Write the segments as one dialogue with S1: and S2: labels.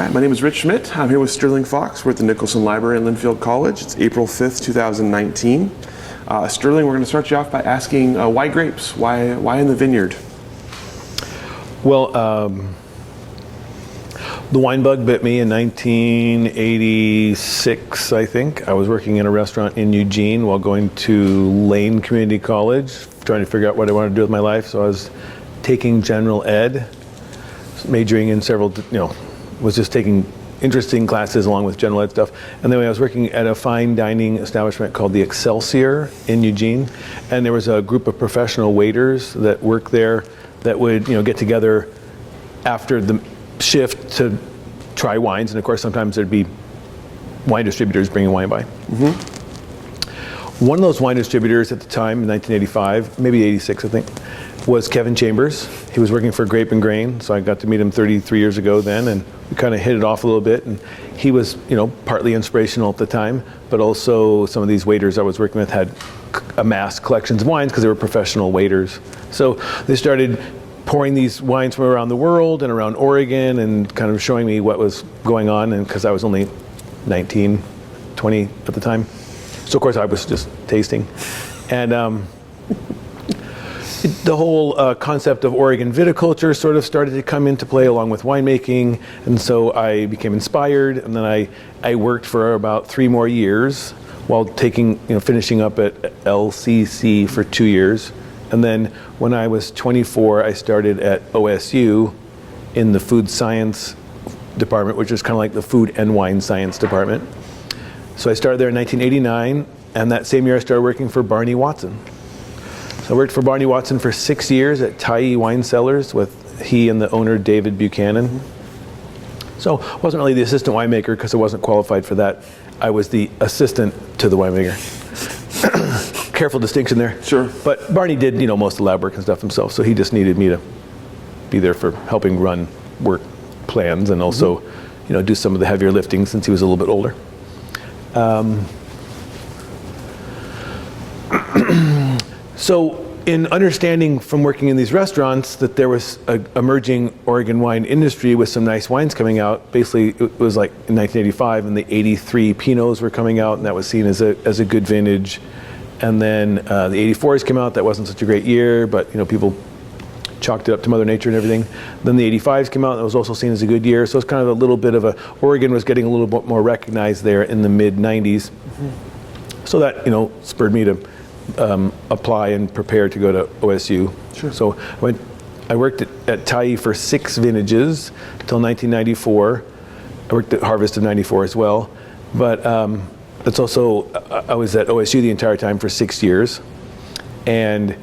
S1: Hi, my name is Rich Schmidt. I'm here with Stirling Fox. We're at the Nicholson Library in Linfield College. It's April 5th, 2019. Stirling, we're going to start you off by asking why grapes? Why in the vineyard?
S2: Well, the wine bug bit me in 1986, I think. I was working in a restaurant in Eugene while going to Lane Community College, trying to figure out what I wanted to do with my life. So I was taking general ed, majoring in several, was just taking interesting classes along with general ed stuff. And then I was working at a fine dining establishment called the Excelsior in Eugene. And there was a group of professional waiters that worked there that would, get together after the shift to try wines. And of course, sometimes there'd be wine distributors bringing wine by. Mm-hmm. One of those wine distributors at the time, in 1985, maybe 86, I think, was Kevin Chambers. He was working for Grape and Grain, so I got to meet him 33 years ago then, and we kind of hit it off a little bit. And he was, partly inspirational at the time, but also some of these waiters I was working with had amassed collections of wines because they were professional waiters. So they started pouring these wines from around the world and around Oregon and kind of showing me what was going on, and because I was only 19, 20 at the time. So of course I was just tasting. And the whole concept of Oregon viticulture sort of started to come into play along with winemaking, and so I became inspired, and then I worked for about 3 more years while finishing up at LCC for 2 years. And then when I was 24, I started at OSU in the food science department, which is kind of like the food and wine science department. So I started there in 1989, and that same year I started working for Barney Watson. So I worked for Barney Watson for 6 years at Tyee Wine Cellars with he and the owner, David Buchanan. So I wasn't really the assistant winemaker because I wasn't qualified for that. I was the assistant to the winemaker. Careful distinction there.
S1: Sure.
S2: But Barney did, most of the lab work and stuff himself, so he just needed me to be there for helping run work plans and also, do some of the heavier lifting since he was a little bit older. So in understanding from working in these restaurants that there was an emerging Oregon wine industry with some nice wines coming out, basically it was like in 1985 and the 83 Pinots were coming out, and that was seen as a good vintage. And then the 84s came out. That wasn't such a great year, but people chalked it up to Mother Nature and everything. Then the 85s came out. That was also seen as a good year. So it's kind of a little bit of Oregon was getting a little bit more recognized there in the mid 90s. Mm-hmm. So that spurred me to apply and prepare to go to OSU. Sure. So I worked at Tyee for 6 vintages until 1994. I worked at Harvest of 94 as well, but. It's also, I was at OSU the entire time for 6 years, and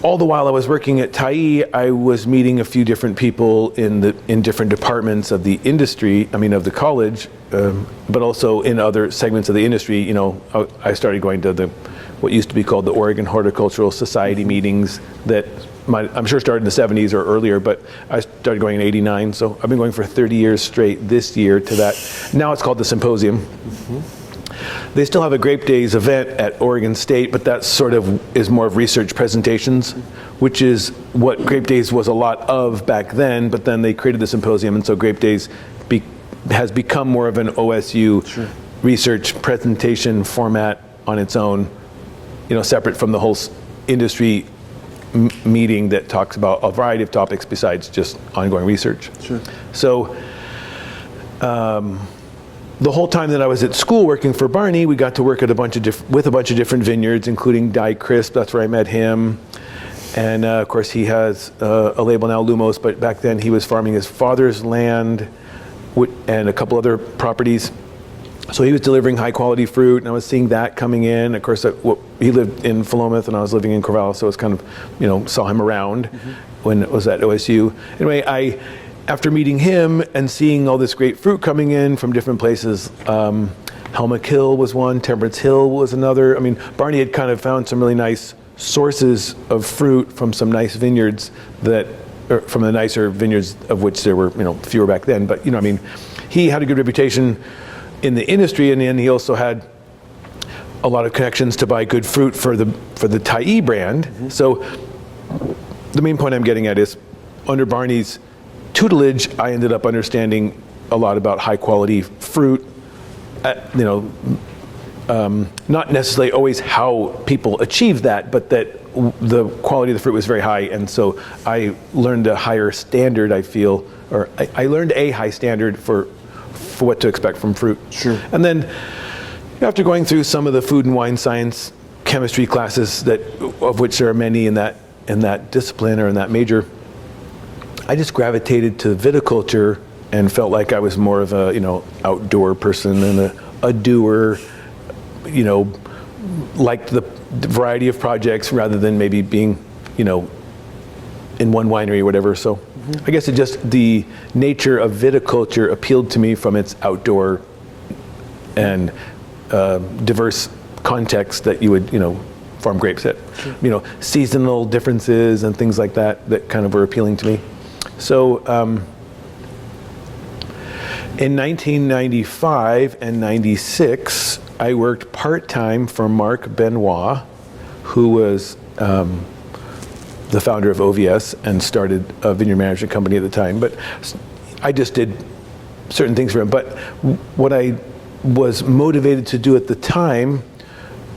S2: all the while I was working at Tyee, I was meeting a few different people in different departments of the industry, of the college, but also in other segments of the industry. I started going to what used to be called the Oregon Horticultural Society meetings that I'm sure started in the 70s or earlier, but I started going in 89, so I've been going for 30 years straight this year to that. Now it's called the Symposium. Mm-hmm. They still have a Grape Days event at Oregon State, but that sort of is more of research presentations, which is what Grape Days was a lot of back then, but then they created the Symposium, and so Grape Days has become more of an OSU research presentation format on its own, separate from the whole industry meeting that talks about a variety of topics besides just ongoing research. Sure. So the whole time that I was at school working for Barney, we got to work at with a bunch of different vineyards, including Die Crisp. That's where I met him. And of course he has a label now, Lumos, but back then he was farming his father's land and a couple other properties. So he was delivering high quality fruit, and I was seeing that coming in. Of course, he lived in Philomath, and I was living in Corvallis, so I was kind of, saw him around when it was at OSU. Anyway, after meeting him and seeing all this great fruit coming in from different places, Helmick Hill was one, Temperance Hill was another. Barney had kind of found some really nice sources of fruit from some nice vineyards from the nicer vineyards of which there were, fewer back then. But, he had a good reputation in the industry, and then he also had a lot of connections to buy good fruit for the Tyee brand. Mm-hmm. So the main point I'm getting at is under Barney's tutelage, I ended up understanding a lot about high quality fruit. Not necessarily always how people achieve that, but that the quality of the fruit was very high, and so I learned a higher standard, I feel, or I learned a high standard for what to expect from fruit.
S1: Sure.
S2: And then after going through some of the food and wine science chemistry classes, of which there are many in that discipline or in that major, I just gravitated to viticulture and felt like I was more of a outdoor person and a doer. Liked the variety of projects rather than maybe being, in one winery or whatever. So I guess the nature of viticulture appealed to me from its outdoor and diverse context that you would, farm grapes at. Seasonal differences and things like that kind of were appealing to me. So in 1995 and 96, I worked part-time for Mark Benoit, who was the founder of OVS and started a vineyard management company at the time. But I just did certain things for him. But what I was motivated to do at the time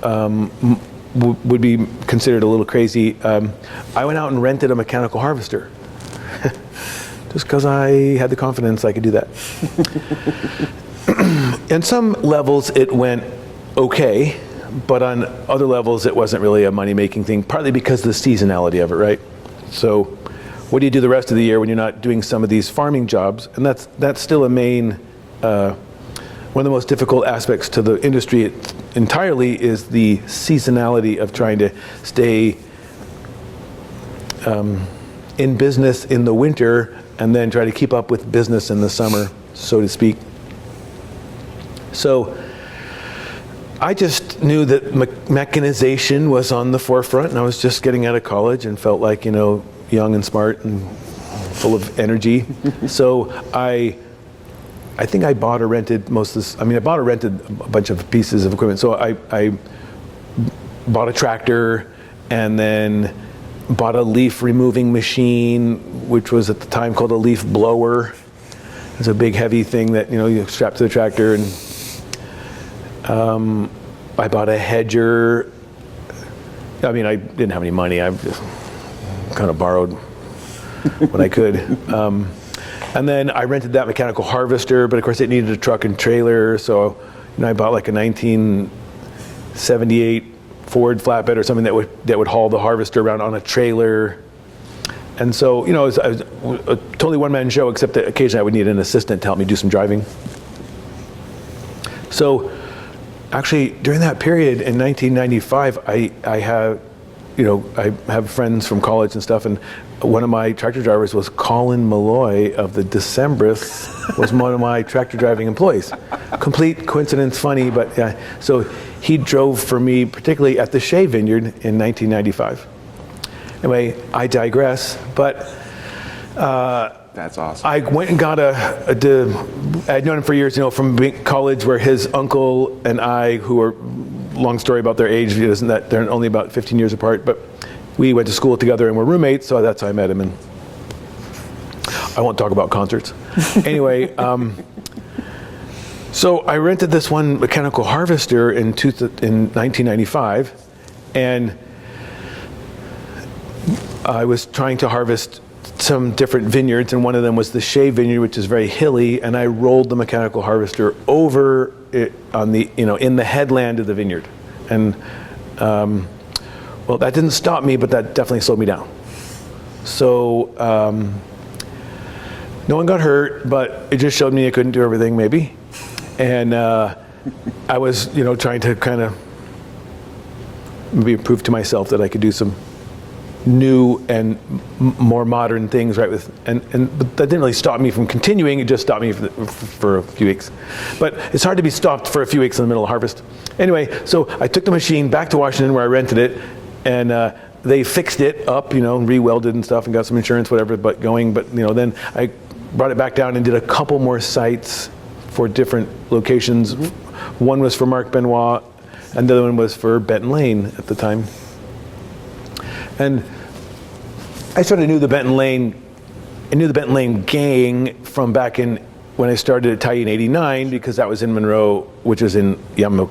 S2: would be considered a little crazy. I went out and rented a mechanical harvester. Just because I had the confidence I could do that. On some levels it went okay, but on other levels it wasn't really a money-making thing, partly because of the seasonality of it, right? So what do you do the rest of the year when you're not doing some of these farming jobs? And that's still a main, one of the most difficult aspects to the industry entirely is the seasonality of trying to stay in business in the winter and then try to keep up with business in the summer, so to speak. So I just knew that mechanization was on the forefront, and I was just getting out of college and felt like, young and smart and full of energy. So I think I bought or rented most of this. I bought or rented a bunch of pieces of equipment. So I bought a tractor and then bought a leaf removing machine, which was at the time called a leaf blower. It's a big heavy thing that you strap to the tractor. And I bought a hedger. I didn't have any money. I just kind of borrowed what I could. And then I rented that mechanical harvester, but of course it needed a truck and trailer. So I bought like a 1978 Ford flatbed or something that would haul the harvester around on a trailer. And so, I was a totally one-man show, except that occasionally I would need an assistant to help me do some driving. So actually, during that period in 1995, I have friends from college and stuff, and one of my tractor drivers was Colin Malloy of the Decemberists, was one of my tractor driving employees. Complete coincidence, funny, but yeah. So he drove for me, particularly at the Shea Vineyard in 1995. Anyway, I digress, but
S1: that's awesome.
S2: I went and got I'd known him for years, from college, where his uncle and I, who are, long story about their age, isn't that they're only about 15 years apart, but we went to school together and were roommates, so that's how I met him. And I won't talk about concerts. Anyway, so I rented this one mechanical harvester in 1995, and I was trying to harvest some different vineyards, and one of them was the Shea Vineyard, which is very hilly, and I rolled the mechanical harvester over it on the, in the headland of the vineyard. And well, that didn't stop me, but that definitely slowed me down. So no one got hurt, but it just showed me I couldn't do everything, maybe. And I was, trying to kind of maybe prove to myself that I could do some new and more modern things, right? But that didn't really stop me from continuing. It just stopped me for a few weeks. But it's hard to be stopped for a few weeks in the middle of harvest. Anyway, so I took the machine back to Washington where I rented it, and they fixed it up, re-welded and stuff, and got some insurance, whatever, going. But then I brought it back down and did a couple more sites for different locations. Mm-hmm. One was for Mark Benoit, and the other one was for Benton Lane at the time. And I sort of knew the Benton Lane I knew the Benton Lane gang from back in when I started at Tidy in '89 because that was in Monroe, which is in Benton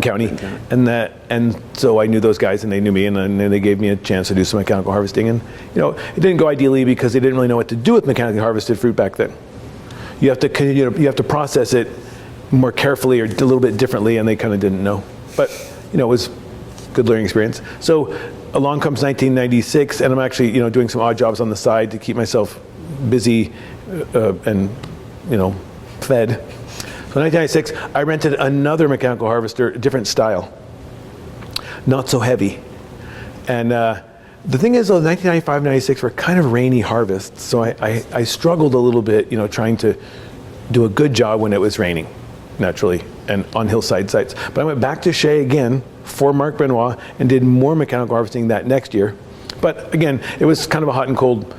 S2: County, and so I knew those guys and they knew me, and then they gave me a chance to do some mechanical harvesting, and it didn't go ideally because they didn't really know what to do with mechanically harvested fruit back then. You have to process it more carefully or a little bit differently, and they kind of didn't know, but it was a good learning experience. So along comes 1996, and I'm actually doing some odd jobs on the side to keep myself busy and fed. So in 1996, I rented another mechanical harvester, different style, not so heavy. And the thing is, though, 1995, 96 were kind of rainy harvests, so I struggled a little bit, trying to do a good job when it was raining, naturally, and on hillside sites. But I went back to Shea again for Mark Benoit and did more mechanical harvesting that next year. But again, it was kind of a hot and cold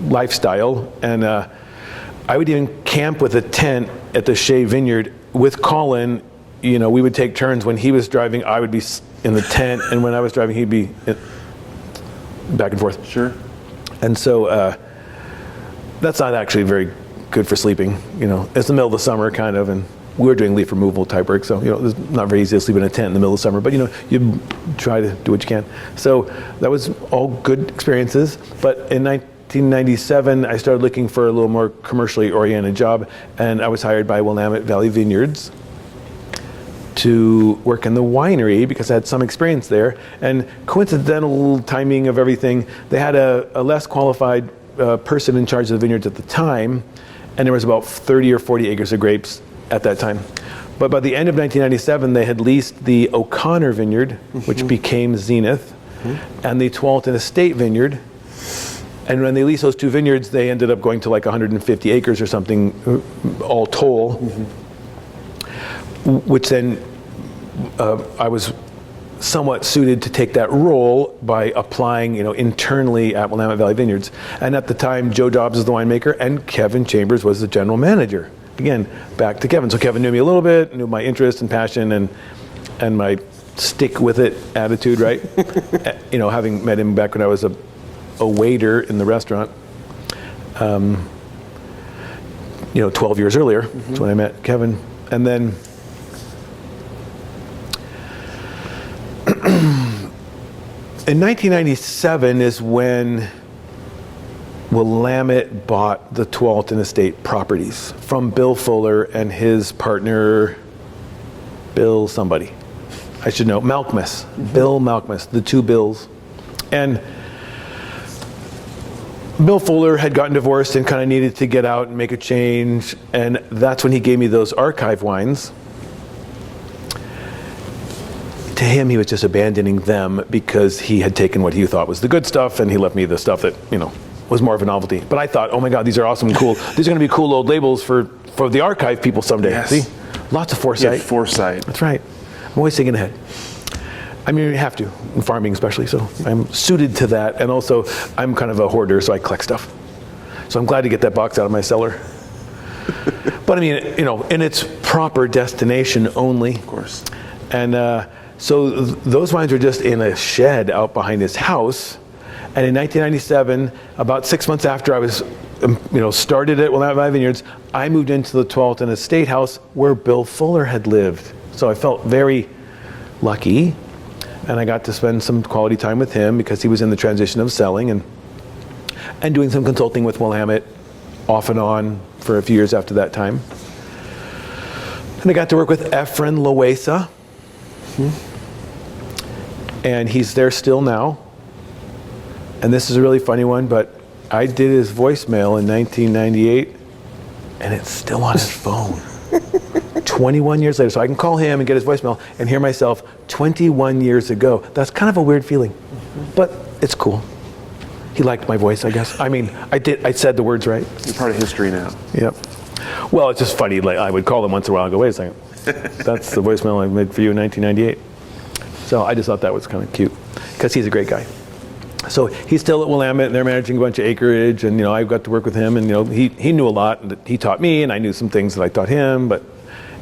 S2: lifestyle, and I would even camp with a tent at the Shea Vineyard with Colin. We would take turns. When he was driving, I would be in the tent, and when I was driving, he'd be back and forth.
S1: Sure.
S2: And so that's not actually very good for sleeping. It's the middle of the summer, kind of, and we were doing leaf removal type work, so it's not very easy to sleep in a tent in the middle of summer. But you try to do what you can. So that was all good experiences. But in 1997, I started looking for a little more commercially oriented job, and I was hired by Willamette Valley Vineyards to work in the winery because I had some experience there. And coincidental timing of everything, they had a less qualified person in charge of the vineyards at the time, and there was about 30 or 40 acres of grapes at that time. But by the end of 1997, they had leased the O'Connor Vineyard, which became Zenith, and the Tualatin Estate Vineyard. And when they leased those two vineyards, they ended up going to like 150 acres or something, all toll, which then I was somewhat suited to take that role by applying, internally at Willamette Valley Vineyards. And at the time, Joe Dobbs was the winemaker, and Kevin Chambers was the general manager. Again, back to Kevin. So Kevin knew me a little bit, knew my interest and passion and my stick with it attitude, right? Having met him back when I was a waiter in the restaurant, 12 years earlier. That's when I met Kevin. And then in 1997 is when Willamette bought the Tualatin Estate properties from Bill Fuller and his partner, Bill somebody. I should know, Malkmus, Bill Malkmus, the two Bills. And Bill Fuller had gotten divorced and kind of needed to get out and make a change, and that's when he gave me those archive wines. To him, he was just abandoning them because he had taken what he thought was the good stuff, and he left me the stuff that, was more of a novelty. But I thought, oh my God, these are awesome and cool. These are going to be cool old labels for the archive people someday.
S1: Yes.
S2: See? Lots of foresight.
S1: Yeah, foresight.
S2: That's right. I'm always thinking ahead. You have to, in farming especially, so I'm suited to that. And also, I'm kind of a hoarder, so I collect stuff. So I'm glad to get that box out of my cellar. But in its proper destination only.
S1: Of course.
S2: And so those wines were just in a shed out behind his house. And in 1997, about 6 months after I was, started at Willamette Valley Vineyards, I moved into the Tualatin Estate house where Bill Fuller had lived. So I felt very lucky. And I got to spend some quality time with him because he was in the transition of selling and doing some consulting with Willamette off and on for a few years after that time. And I got to work with Efren Loesa. And he's there still now. And this is a really funny one, but I did his voicemail in 1998, and it's still on his phone. 21 years later, so I can call him and get his voicemail and hear myself 21 years ago. That's kind of a weird feeling, but it's cool. He liked my voice, I guess. I said the words right.
S1: You're part of history now.
S2: Yep. Well, it's just funny, like I would call him once in a while and go, wait a second. That's the voicemail I made for you in 1998. So I just thought that was kind of cute, because he's a great guy. So he's still at Willamette, and they're managing a bunch of acreage, and I got to work with him, and he knew a lot, and he taught me, and I knew some things that I taught him, but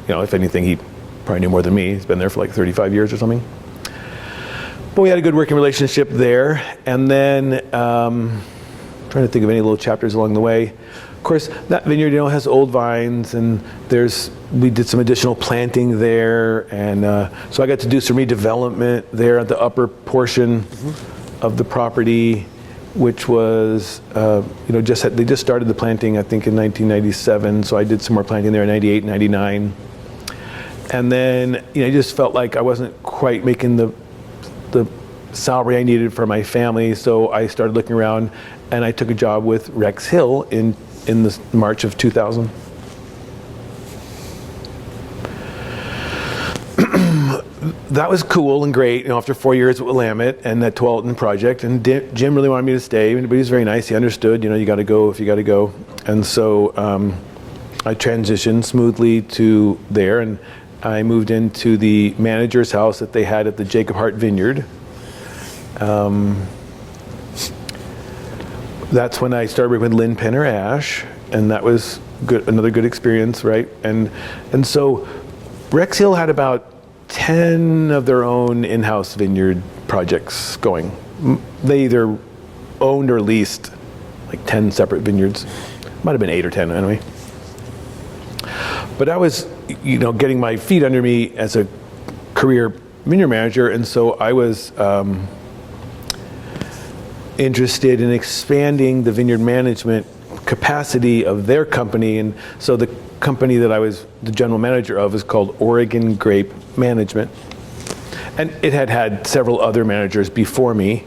S2: if anything, he probably knew more than me. He's been there for like 35 years or something. But we had a good working relationship there, and then trying to think of any little chapters along the way. Of course, that vineyard, has old vines, and we did some additional planting there, and so I got to do some redevelopment there at the upper portion of the property, which was, they just started the planting, I think, in 1997, so I did some more planting there in 98, 99. And then, I just felt like I wasn't quite making the salary I needed for my family, so I started looking around, and I took a job with Rex Hill in the March of 2000. That was cool and great, after 4 years with Willamette and that Tualatin project. And Jim really wanted me to stay, but he was very nice. He understood, you got to go if you got to go. And so I transitioned smoothly to there, and I moved into the manager's house that they had at the Jacob Hart Vineyard. That's when I started working with Lynn Penner Ash, and that was good, another good experience, right? And so Rex Hill had about 10 of their own in-house vineyard projects going. They either owned or leased like 10 separate vineyards. Might have been 8 or 10 anyway. But I was, getting my feet under me as a career vineyard manager, and so I was interested in expanding the vineyard management capacity of their company, and so the company that I was the general manager of is called Oregon Grape Management, and it had several other managers before me.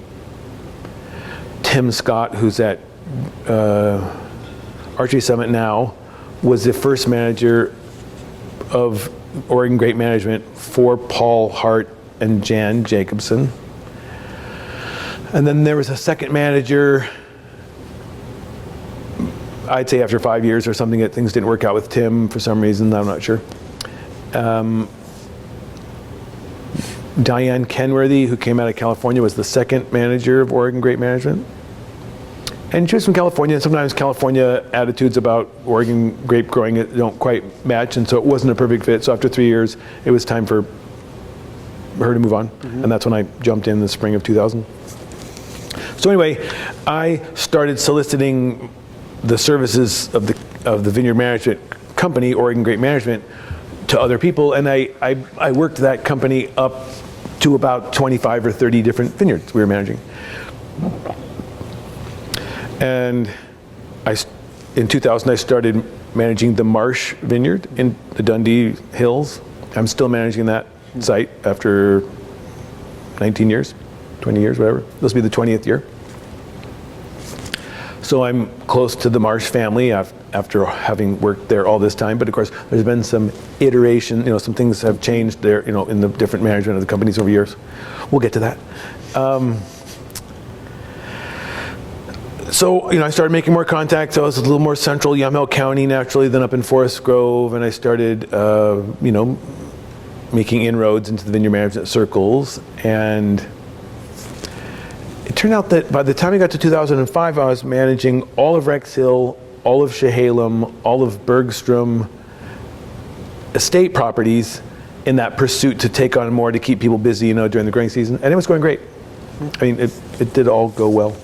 S2: Tim Scott, who's at Archery Summit now, was the first manager of Oregon Grape Management for Paul Hart and Jan Jacobson. And then there was a second manager, I'd say after 5 years or something, that things didn't work out with Tim for some reason, I'm not sure. Diane Kenworthy, who came out of California, was the second manager of Oregon Grape Management. And she was from California, and sometimes California attitudes about Oregon grape growing don't quite match, and so it wasn't a perfect fit. So after 3 years, it was time for her to move on, and that's when I jumped in the spring of 2000. So anyway, I started soliciting the services of the vineyard management company, Oregon Grape Management, to other people, and I worked that company up to about 25 or 30 different vineyards we were managing. And in 2000, I started managing the Marsh Vineyard in the Dundee Hills. I'm still managing that site after 19 years, 20 years, whatever. This will be the 20th year. So I'm close to the Marsh family after having worked there all this time. But of course, there's been some iteration, some things have changed there, in the different management of the companies over years. We'll get to that. So, I started making more contacts. I was a little more central Yamhill County naturally than up in Forest Grove, and I started, making inroads into the vineyard management circles. And it turned out that by the time I got to 2005, I was managing all of Rex Hill, all of Chehalem, all of Bergstrom estate properties in that pursuit to take on more to keep people busy, during the growing season. And it was going great. I mean, it did all go well.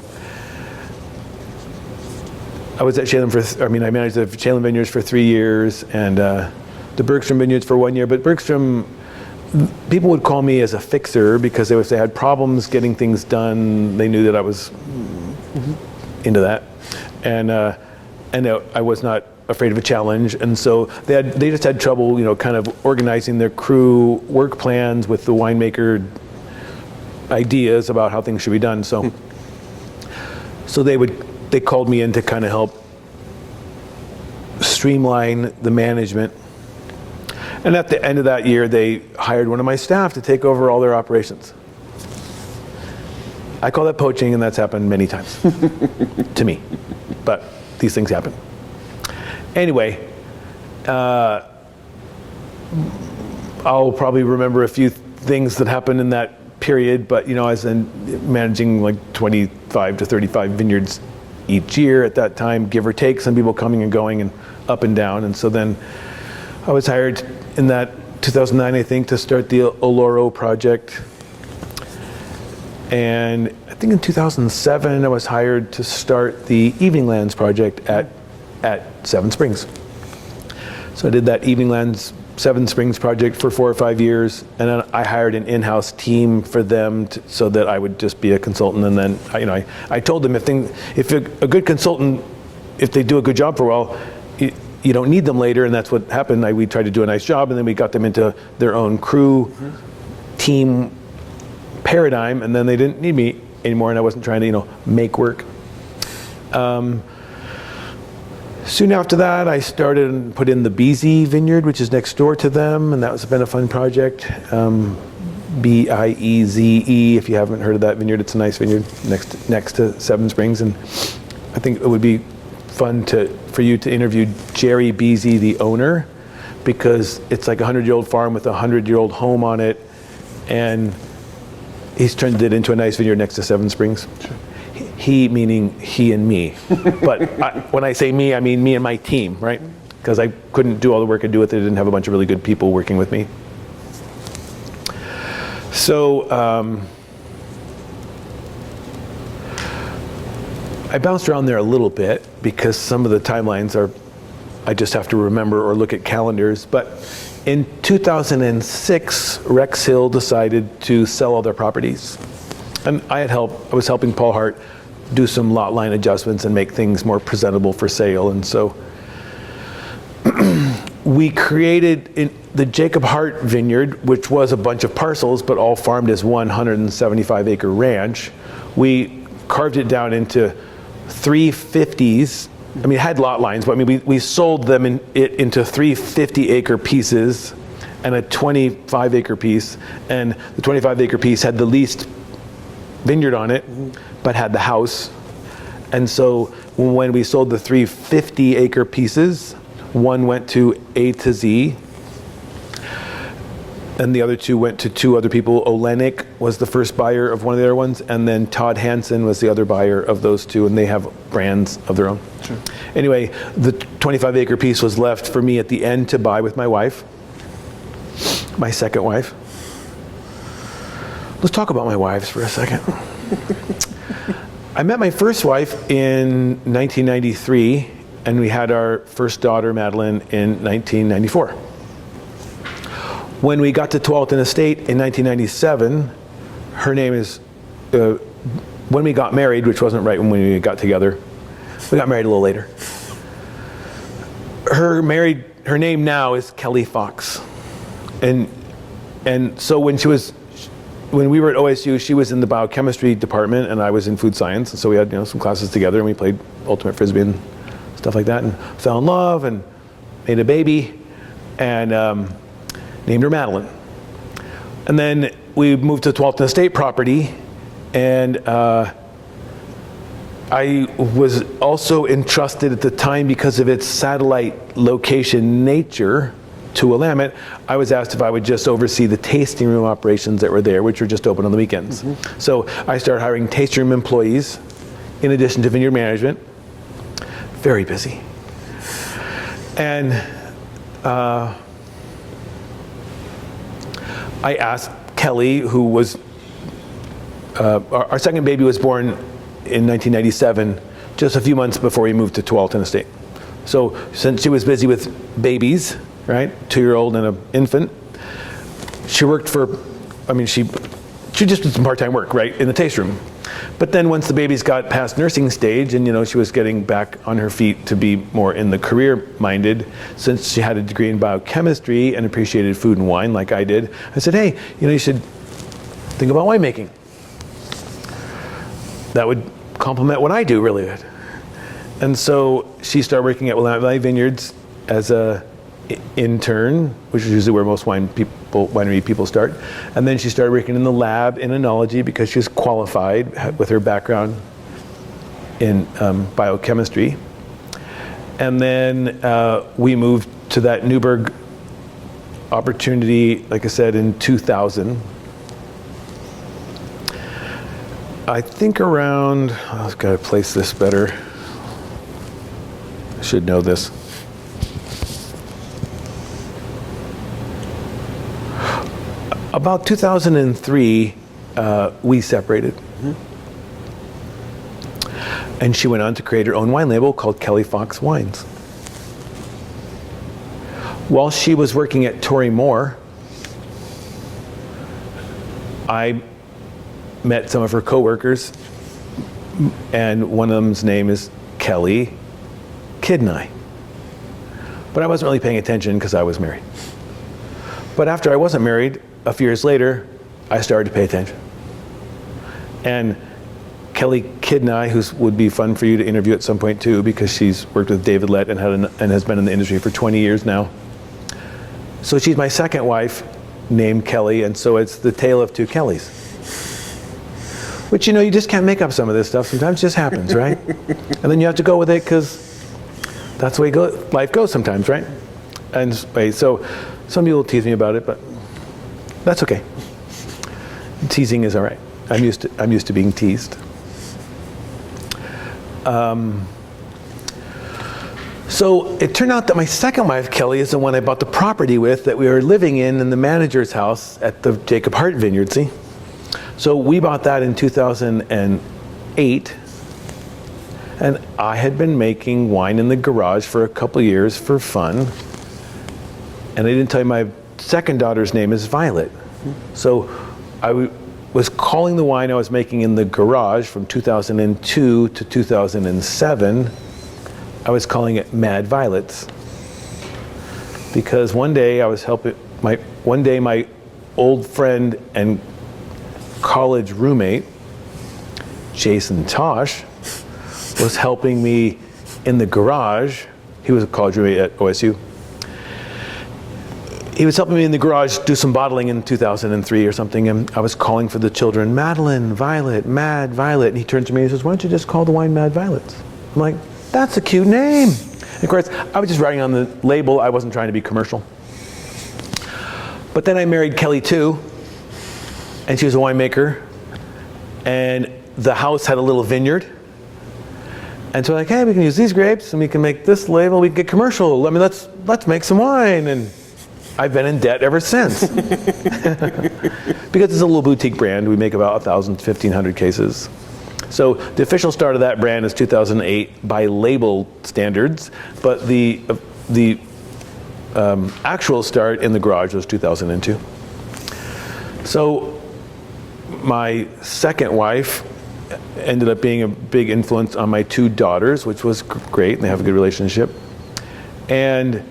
S2: I was at Chehalem I managed the Chehalem Vineyards for 3 years, and the Bergstrom Vineyards for 1 year. But Bergstrom, people would call me as a fixer because if they had problems getting things done, they knew that I was into that, and I was not afraid of a challenge. And so they just had trouble, kind of organizing their crew work plans with the winemaker ideas about how things should be done. So they called me in to kind of help streamline the management. And at the end of that year, they hired one of my staff to take over all their operations. I call that poaching, and that's happened many times to me. But these things happen. Anyway, I'll probably remember a few things that happened in that period, but I was managing like 25 to 35 vineyards each year at that time, give or take, some people coming and going and up and down. And so then I was hired in that 2009, I think, to start the Oloro project. And I think in 2007, I was hired to start the Evening Lands project at Seven Springs. So I did that Evening Lands Seven Springs project for 4 or 5 years, and then I hired an in-house team for them so that I would just be a consultant. And then I told them if a good consultant, if they do a good job for a while, you don't need them later, and that's what happened. We tried to do a nice job, and then we got them into their own crew, team paradigm, and then they didn't need me anymore, and I wasn't trying to make work. Soon after that, I started and put in the BZ vineyard, which is next door to them, and that's been a fun project. Bieze, if you haven't heard of that vineyard, it's a nice vineyard next to Seven Springs, and I think it would be fun for you to interview Jerry Beasy, the owner, because it's like a 100-year-old farm with a 100-year-old home on it, and he's turned it into a nice vineyard next to Seven Springs. Sure. He meaning he and me, but when I say me, I mean me and my team, right? Because I couldn't do all the work I do with it. I didn't have a bunch of really good people working with me. So I bounced around there a little bit because some of the timelines I just have to remember or look at calendars. But in 2006, Rex Hill decided to sell all their properties. And I was helping Paul Hart do some lot line adjustments and make things more presentable for sale. And so we created the Jacob Hart Vineyard, which was a bunch of parcels, but all farmed as 175-acre ranch. We carved it down into 350s. I mean, it had lot lines, but I mean, we sold them into 350-acre pieces and a 25-acre piece. And the 25-acre piece had the least vineyard on it, but had the house. And so when we sold the 350-acre pieces, one went to A to Z, and the other two went to two other people. Olenek was the first buyer of one of the other ones, and then Todd Hansen was the other buyer of those two, and they have brands of their own. Sure. Anyway, the 25-acre piece was left for me at the end to buy with my wife, my second wife. Let's talk about my wives for a second. I met my first wife in 1993, and we had our first daughter, Madeline, in 1994. When we got to Tualatin Estate in 1997, her name is, when we got married, which wasn't right when we got together, we got married a little later. Her name now is Kelly Fox. And so when we were at OSU, she was in the biochemistry department and I was in food science. And so we had some classes together and we played ultimate frisbee and stuff like that, and fell in love and made a baby and named her Madeline. And then we moved to Tualatin Estate property, and I was also entrusted at the time, because of its satellite location nature to Willamette, I was asked if I would just oversee the tasting room operations that were there, which were just open on the weekends. Mm-hmm. So I started hiring tasting room employees in addition to vineyard management. Very busy. And I asked Kelly, who was, our second baby was born in 1997, just a few months before we moved to Tualatin Estate. So since she was busy with babies, right, 2-year-old and an infant, she worked she just did some part-time work, right, in the taste room. But then once the babies got past nursing stage and, she was getting back on her feet to be more in the career-minded, since she had a degree in biochemistry and appreciated food and wine like I did, I said, hey, you should think about winemaking. That would complement what I do really good. And so she started working at Willamette Valley Vineyards as a intern, which is usually where most winery people start. And then she started working in the lab in enology because she was qualified with her background in biochemistry. And then we moved to that Newburgh opportunity, like I said, in 2000. I think around, I've got to place this better. I should know this. About 2003, we separated. And she went on to create her own wine label called Kelly Fox Wines. While she was working at Tory Moore, I met some of her coworkers, and one of them's name is Kelly Kidney. But I wasn't really paying attention because I was married. But after I wasn't married, a few years later, I started to pay attention. And Kelly Kidney, who would be fun for you to interview at some point too, because she's worked with David Lett and has been in the industry for 20 years now. So she's my second wife, named Kelly, and so it's the tale of two Kellys. Which, you know, you just can't make up some of this stuff. Sometimes it just happens, right? And then you have to go with it because that's the way life goes sometimes, right? And so some people tease me about it, but that's okay. Teasing is all right. I'm used to being teased. So it turned out that my second wife, Kelly, is the one I bought the property with that we were living in the manager's house at the Jacob Hart Vineyard, see? So we bought that in 2008, and I had been making wine in the garage for a couple years for fun. And I didn't tell you my second daughter's name is Violet. So I was calling the wine I was making in the garage from 2002 to 2007, I was calling it Mad Violets. Because one day I was helping, my old friend and college roommate, Jason Tosh, was helping me in the garage. He was a college roommate at OSU. He was helping me in the garage do some bottling in 2003 or something, and I was calling for the children, Madeline, Violet, Mad Violet, and he turned to me and he says, why don't you just call the wine Mad Violets? I'm like, that's a cute name. And of course, I was just writing on the label. I wasn't trying to be commercial. But then I married Kelly too, and she was a winemaker, and the house had a little vineyard. And so like, hey, we can use these grapes, and we can make this label, we can get commercial. I mean, let's make some wine. And I've been in debt ever since. Because it's a little boutique brand. We make about 1,000, 1,500 cases. So the official start of that brand is 2008 by label standards, but the actual start in the garage was 2002. So my second wife ended up being a big influence on my two daughters, which was great, and they have a good relationship. And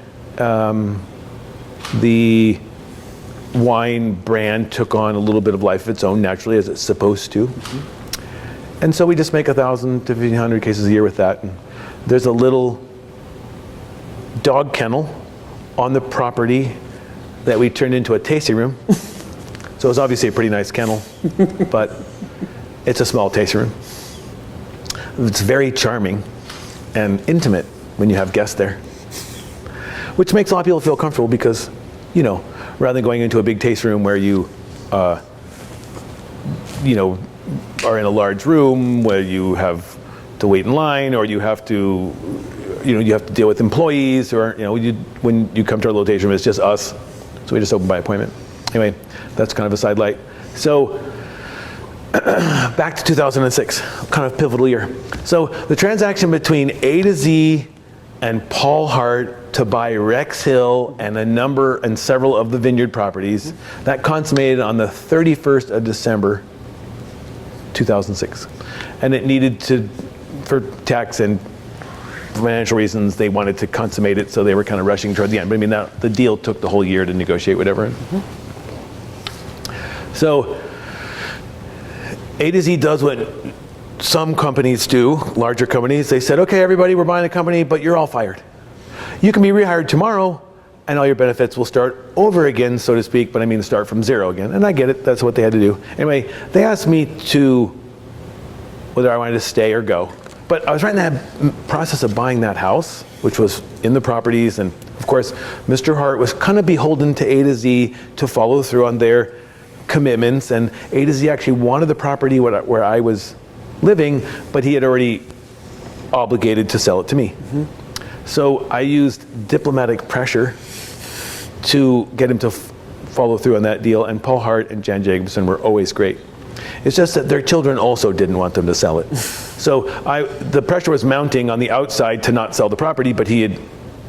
S2: the wine brand took on a little bit of life of its own naturally, as it's supposed to. And so we just make 1,000 to 1,500 cases a year with that. And there's a little dog kennel on the property that we turned into a tasting room. So it's obviously a pretty nice kennel, but it's a small tasting room. It's very charming and intimate when you have guests there, which makes a lot of people feel comfortable because, you know, rather than going into a big tasting room where you are in a large room where you have to wait in line, or you have to deal with employees, or when you come to our little tasting room, it's just us. So we just open by appointment. Anyway, that's kind of a sidelight. So back to 2006, kind of pivotal year. So the transaction between A to Z and Paul Hart to buy Rex Hill and several of the vineyard properties, that consummated on the 31st of December, 2006. And it needed to, for tax and financial reasons, they wanted to consummate it, so they were kind of rushing toward the end. But I mean, the deal took the whole year to negotiate whatever. So A to Z does what some companies do, larger companies. They said, okay, everybody, we're buying a company, but you're all fired. You can be rehired tomorrow, and all your benefits will start over again, so to speak, but I mean start from zero again. And I get it, that's what they had to do. Anyway, they asked me whether I wanted to stay or go. But I was right in that process of buying that house, which was in the properties, and of course, Mr. Hart was kind of beholden to A to Z to follow through on their commitments, and A to Z actually wanted the property where I was living, but he had already obligated to sell it to me. So I used diplomatic pressure to get him to follow through on that deal, and Paul Hart and Jan Jacobson were always great. It's just that their children also didn't want them to sell it. So the pressure was mounting on the outside to not sell the property, but he had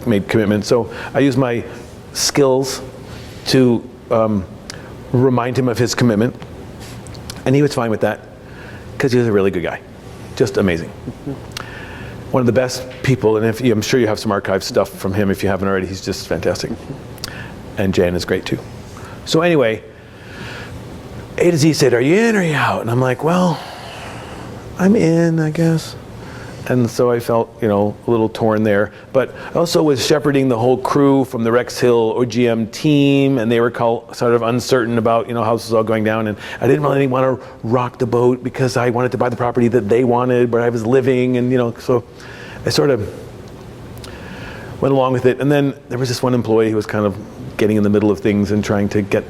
S2: made commitments. So I used my skills to remind him of his commitment. And he was fine with that because he was a really good guy. Just amazing. One of the best people, and I'm sure you have some archive stuff from him if you haven't already. He's just fantastic. And Jan is great too. So anyway, A to Z said, "Are you in or are you out?" And I'm like, "Well, I'm in, I guess." And so I felt, a little torn there. But I also was shepherding the whole crew from the Rex Hill OGM team, and they were sort of uncertain about, how this was all going down. And I didn't really want to rock the boat because I wanted to buy the property that they wanted, where I was living, and so I sort of went along with it. And then there was this one employee who was kind of getting in the middle of things and trying to get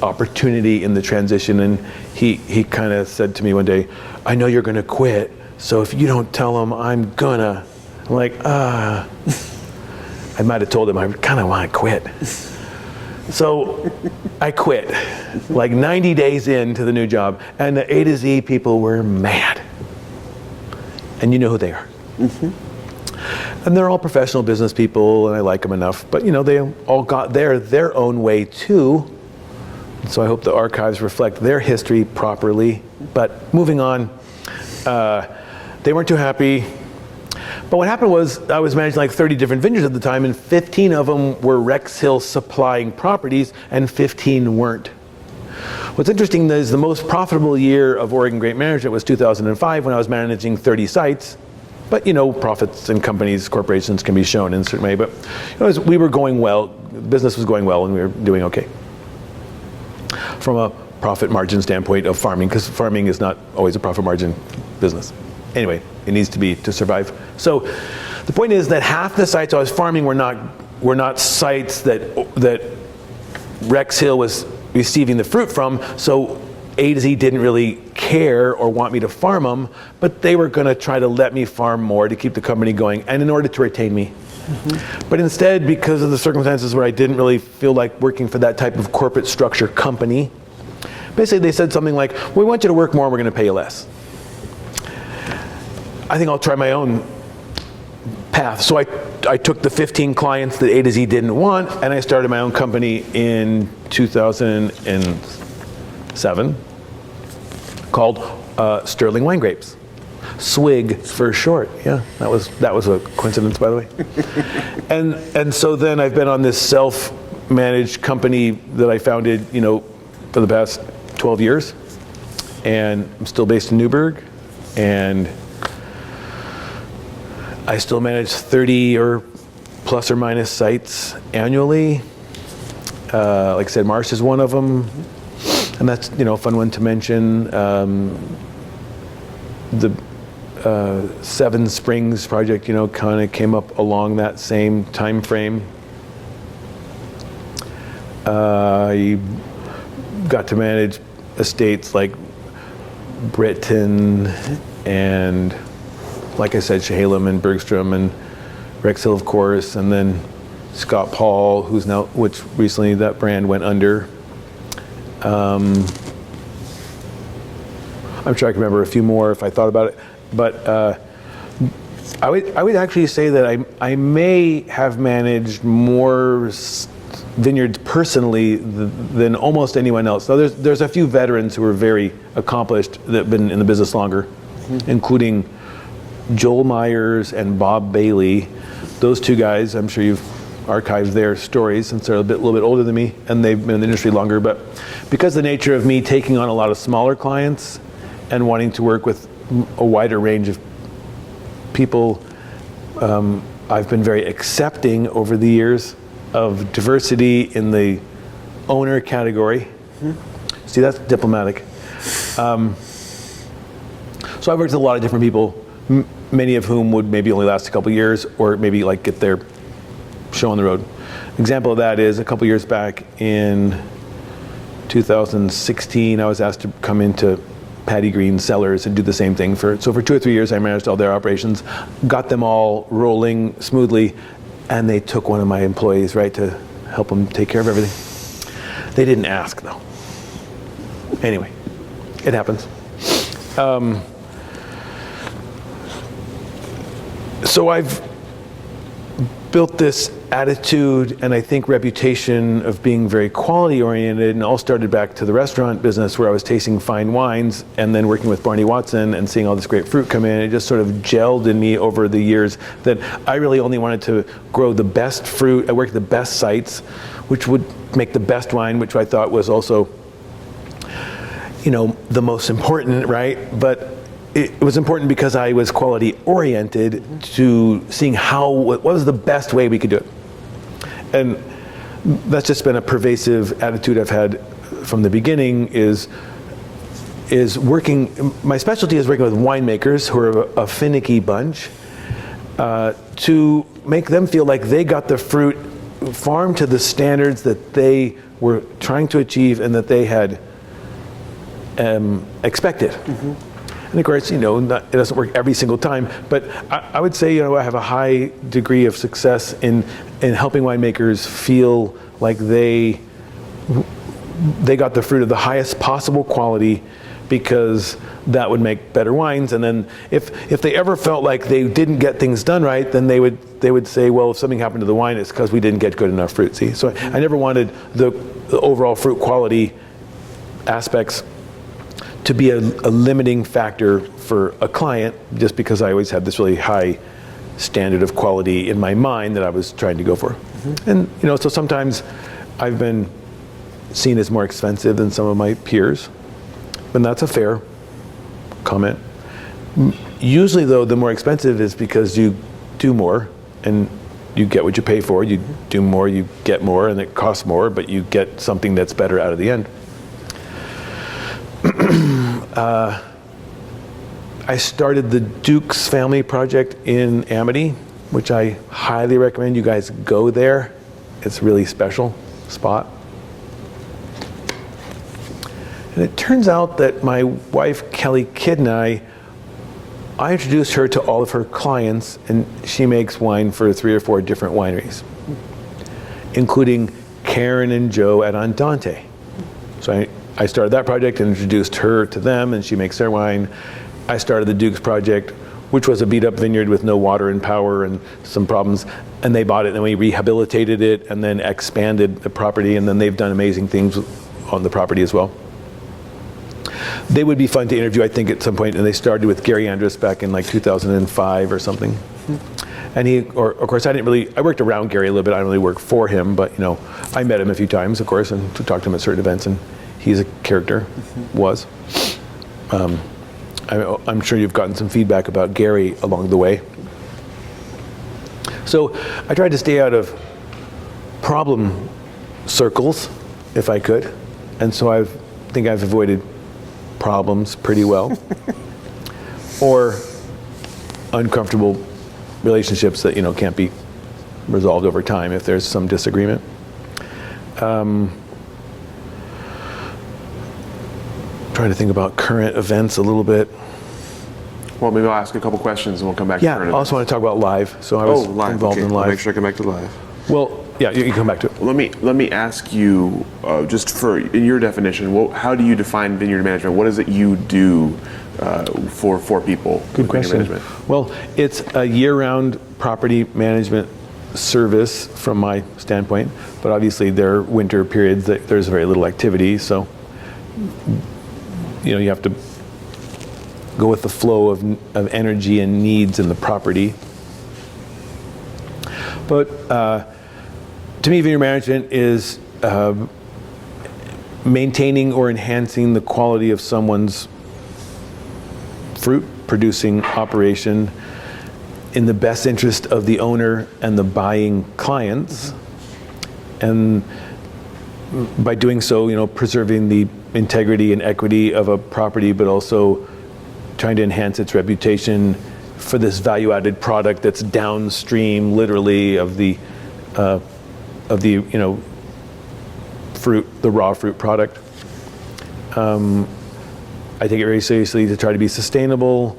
S2: opportunity in the transition. And he kind of said to me one day, "I know you're going to quit. So if you don't tell him, I'm gonna." I'm like, I might have told him I kind of want to quit. So I quit, like 90 days into the new job. And the A to Z people were mad. And you know who they are. Mm-hmm. And they're all professional business people, and I like them enough. But they all got their own way too. So I hope the archives reflect their history properly. But moving on. They weren't too happy. But what happened was I was managing like 30 different vineyards at the time, and 15 of them were Rex Hill supplying properties, and 15 weren't. What's interesting is the most profitable year of Oregon Grape Management was 2005, when I was managing 30 sites. But profits in companies, corporations can be shown in a certain way. But we were going well, business was going well, and we were doing okay. From a profit margin standpoint of farming, because farming is not always a profit margin business. Anyway, it needs to be to survive. So the point is that half the sites I was farming were not sites that Rex Hill was receiving the fruit from. So A to Z didn't really care or want me to farm them, but they were going to try to let me farm more to keep the company going, and in order to retain me. Mm-hmm. But instead, because of the circumstances where I didn't really feel like working for that type of corporate structure company, basically they said something like, "We want you to work more and we're going to pay you less." I think I'll try my own path. So I took the 15 clients that A to Z didn't want, and I started my own company in 2007 called Stirling Wine Grapes. SWIG for short. Yeah, that was a coincidence, by the way. and so then I've been on this self-managed company that I founded, for the past 12 years, and I'm still based in Newburgh, and I still manage 30 or plus or minus sites annually. Like I said, Marsh is one of them, and that's a fun one to mention. The Seven Springs project, kind of came up along that same time frame. You got to manage estates like Britain and, like I said, Chehalem and Bergstrom and Rex Hill, of course, and then Scott Paul, which recently that brand went under. I'm sure I can remember a few more if I thought about it, but I would actually say that I may have managed more vineyards personally than almost anyone else. So there's a few veterans who are very accomplished that have been in the business longer, including Joel Myers and Bob Bailey. Those two guys, I'm sure you've archived their stories since they're a little bit older than me, and they've been in the industry longer. But because of the nature of me taking on a lot of smaller clients and wanting to work with a wider range of people, I've been very accepting over the years of diversity in the owner category. Mm-hmm. See, that's diplomatic. So I've worked with a lot of different people, many of whom would maybe only last a couple years or maybe like get their show on the road. Example of that is a couple years back in 2016, I was asked to come into Patty Green Cellars and do the same thing. For 2 or 3 years, I managed all their operations, got them all rolling smoothly, and they took one of my employees, right, to help them take care of everything. They didn't ask, though. Anyway, It happens. So I've built this attitude and I think reputation of being very quality oriented, and all started back to the restaurant business where I was tasting fine wines and then working with Barney Watson and seeing all this great fruit come in. It just sort of gelled in me over the years that I really only wanted to grow the best fruit. I worked at the best sites, which would make the best wine, which I thought was also, the most important, right? But it was important because I was quality oriented to seeing what was the best way we could do it. And that's just been a pervasive attitude I've had from the beginning, is working, my specialty is working with winemakers who are a finicky bunch, to make them feel like they got the fruit farmed to the standards that they were trying to achieve and that they had expected. And of course, it doesn't work every single time, but I would say, I have a high degree of success in helping winemakers feel like they got the fruit of the highest possible quality, because that would make better wines. And then if they ever felt like they didn't get things done right, then they would say, well, if something happened to the wine, it's because we didn't get good enough fruit. See, so I never wanted the overall fruit quality aspects to be a limiting factor for a client, just because I always had this really high standard of quality in my mind that I was trying to go for. And so sometimes I've been seen as more expensive than some of my peers, and that's a fair comment. Usually though, the more expensive is because you do more and you get what you pay for. You do more, you get more, and it costs more, but you get something that's better out of the end. I started the Duke's Family Project in Amity, which I highly recommend you guys go there. It's a really special spot. And it turns out that my wife, Kelly Kidd, and I introduced her to all of her clients, and she makes wine for 3 or 4 different wineries, including Karen and Joe at Andante. So I started that project and introduced her to them, and she makes their wine. I started the Duke's project, which was a beat-up vineyard with no water and power and some problems, and they bought it, and we rehabilitated it and then expanded the property, and then they've done amazing things on the property as well. They would be fun to interview, I think, at some point, and they started with Gary Andrus back in like 2005 or something. And of course, I worked around Gary a little bit. I didn't really work for him, but I met him a few times, of course, and talked to him at certain events, and he's a character, was. I'm sure you've gotten some feedback about Gary along the way. So I tried to stay out of problem circles, if I could, and so I think I've avoided problems pretty well, or uncomfortable relationships that can't be resolved over time if there's some disagreement. Trying to think about current events a little bit.
S1: Well, maybe I'll ask a couple questions and we'll come back to current events.
S2: I also want to talk about live. So I was involved in live.
S1: I'll make sure I come back to live.
S2: Well, yeah, you can come back to it.
S1: Let me ask you, just in your definition, how do you define vineyard management? What is it you do for people?
S2: Good question. Well, it's a year-round property management service from my standpoint, but obviously there are winter periods that there's very little activity, so you have to go with the flow of energy and needs in the property. But to me, vineyard management is maintaining or enhancing the quality of someone's fruit producing operation in the best interest of the owner and the buying clients, and by doing so, preserving the integrity and equity of a property, but also trying to enhance its reputation for this value-added product that's downstream, literally, of the fruit, the raw fruit product. I take it very seriously to try to be sustainable,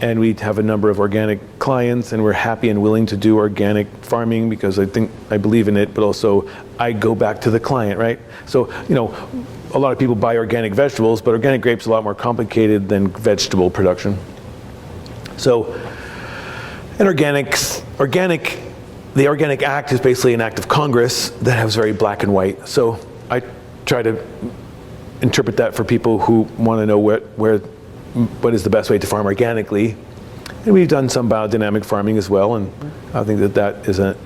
S2: and we have a number of organic clients, and we're happy and willing to do organic farming because I believe in it, but also I go back to the client, right? So, a lot of people buy organic vegetables, but organic grapes are a lot more complicated than vegetable production. So, and the Organic Act is basically an act of Congress that has very black and white. So I try to interpret that for people who want to know what is the best way to farm organically. And we've done some biodynamic farming as well, and I think that is an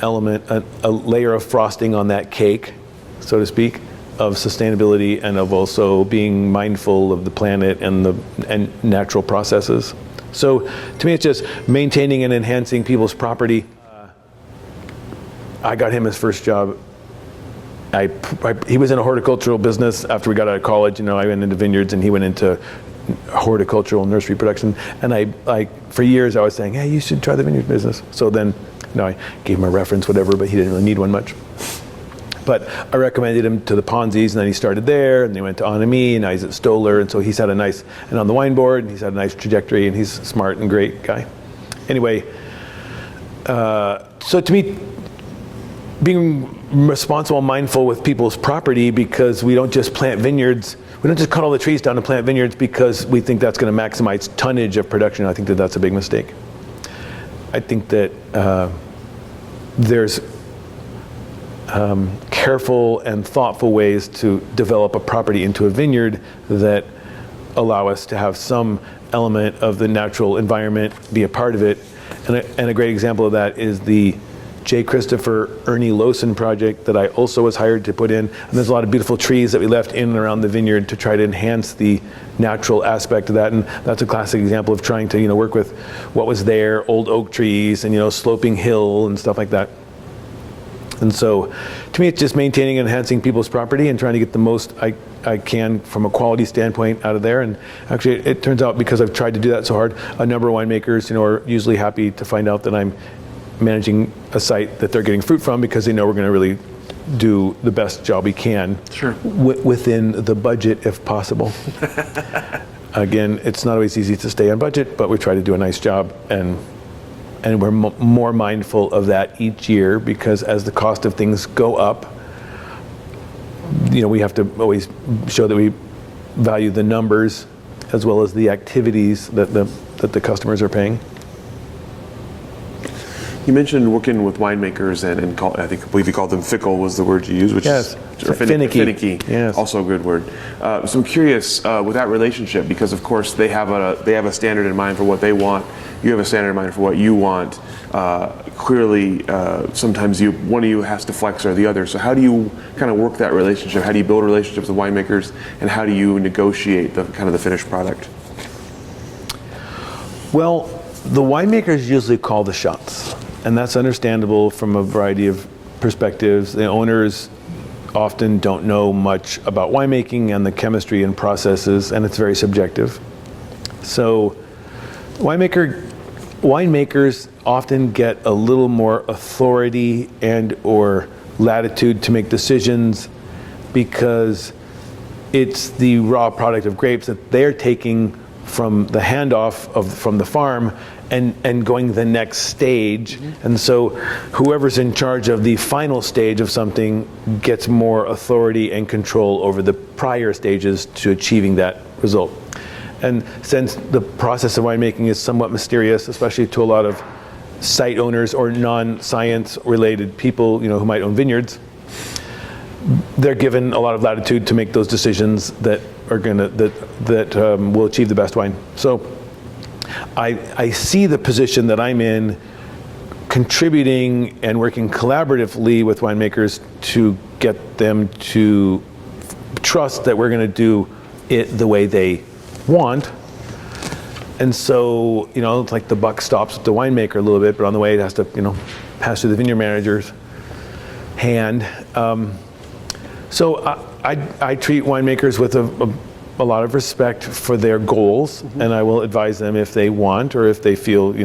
S2: element, a layer of frosting on that cake, so to speak, of sustainability and of also being mindful of the planet and natural processes. So to me, it's just maintaining and enhancing people's property. I got him his first job. He was in a horticultural business after we got out of college. I went into vineyards and he went into horticultural nursery production. And I for years I was saying, hey, you should try the vineyard business. So then, I gave him a reference, whatever, but he didn't really need one much. But I recommended him to the Ponzi's, and then he started there, and he went to Amity, and now he's at Stoller, and so he's had and on the wine board, and he's had a nice trajectory, and he's a smart and great guy. Anyway, so to me, being responsible and mindful with people's property, because we don't just plant vineyards, we don't just cut all the trees down and plant vineyards because we think that's going to maximize tonnage of production. I think that's a big mistake. I think that there's careful and thoughtful ways to develop a property into a vineyard that allow us to have some element of the natural environment be a part of it. And a great example of that is the J. Christopher Ernie Lowson project that I also was hired to put in. And there's a lot of beautiful trees that we left in and around the vineyard to try to enhance the natural aspect of that. And that's a classic example of trying to work with what was there, old oak trees and sloping hill and stuff like that. And so, to me, it's just maintaining and enhancing people's property and trying to get the most I can from a quality standpoint out of there. And actually, it turns out, because I've tried to do that so hard, a number of winemakers, are usually happy to find out that I'm managing a site that they're getting fruit from, because they know we're going to really do the best job we can.
S1: Sure.
S2: Within the budget, if possible. Again, it's not always easy to stay on budget, but we try to do a nice job, and we're more mindful of that each year, because as the cost of things go up, we have to always show that we value the numbers as well as the activities that the customers are paying.
S1: You mentioned working with winemakers and I believe you called them fickle was the word you used, which
S2: yes,
S1: is finicky. Finicky,
S2: yes.
S1: Also a good word. So I'm curious with that relationship, because of course they have a standard in mind for what they want. You have a standard in mind for what you want. Clearly, sometimes one of you has to flex or the other. So how do you kind of work that relationship? How do you build relationships with winemakers, and how do you negotiate the finished product?
S2: Well, the winemakers usually call the shots, and that's understandable from a variety of perspectives. The owners often don't know much about winemaking and the chemistry and processes, and it's very subjective. So winemakers often get a little more authority and or latitude to make decisions, because it's the raw product of grapes that they're taking from the handoff from the farm and going the next stage. Mm-hmm. And so whoever's in charge of the final stage of something gets more authority and control over the prior stages to achieving that result. And since the process of winemaking is somewhat mysterious, especially to a lot of site owners or non-science related people, who might own vineyards, they're given a lot of latitude to make those decisions that are will achieve the best wine. So I see the position that I'm in, contributing and working collaboratively with winemakers to get them to trust that we're going to do it the way they want. And so, it's like the buck stops at the winemaker a little bit, but on the way it has to, pass through the vineyard manager's hand. So I treat winemakers with a lot of respect for their goals, mm-hmm. and I will advise them if they want, or if they feel,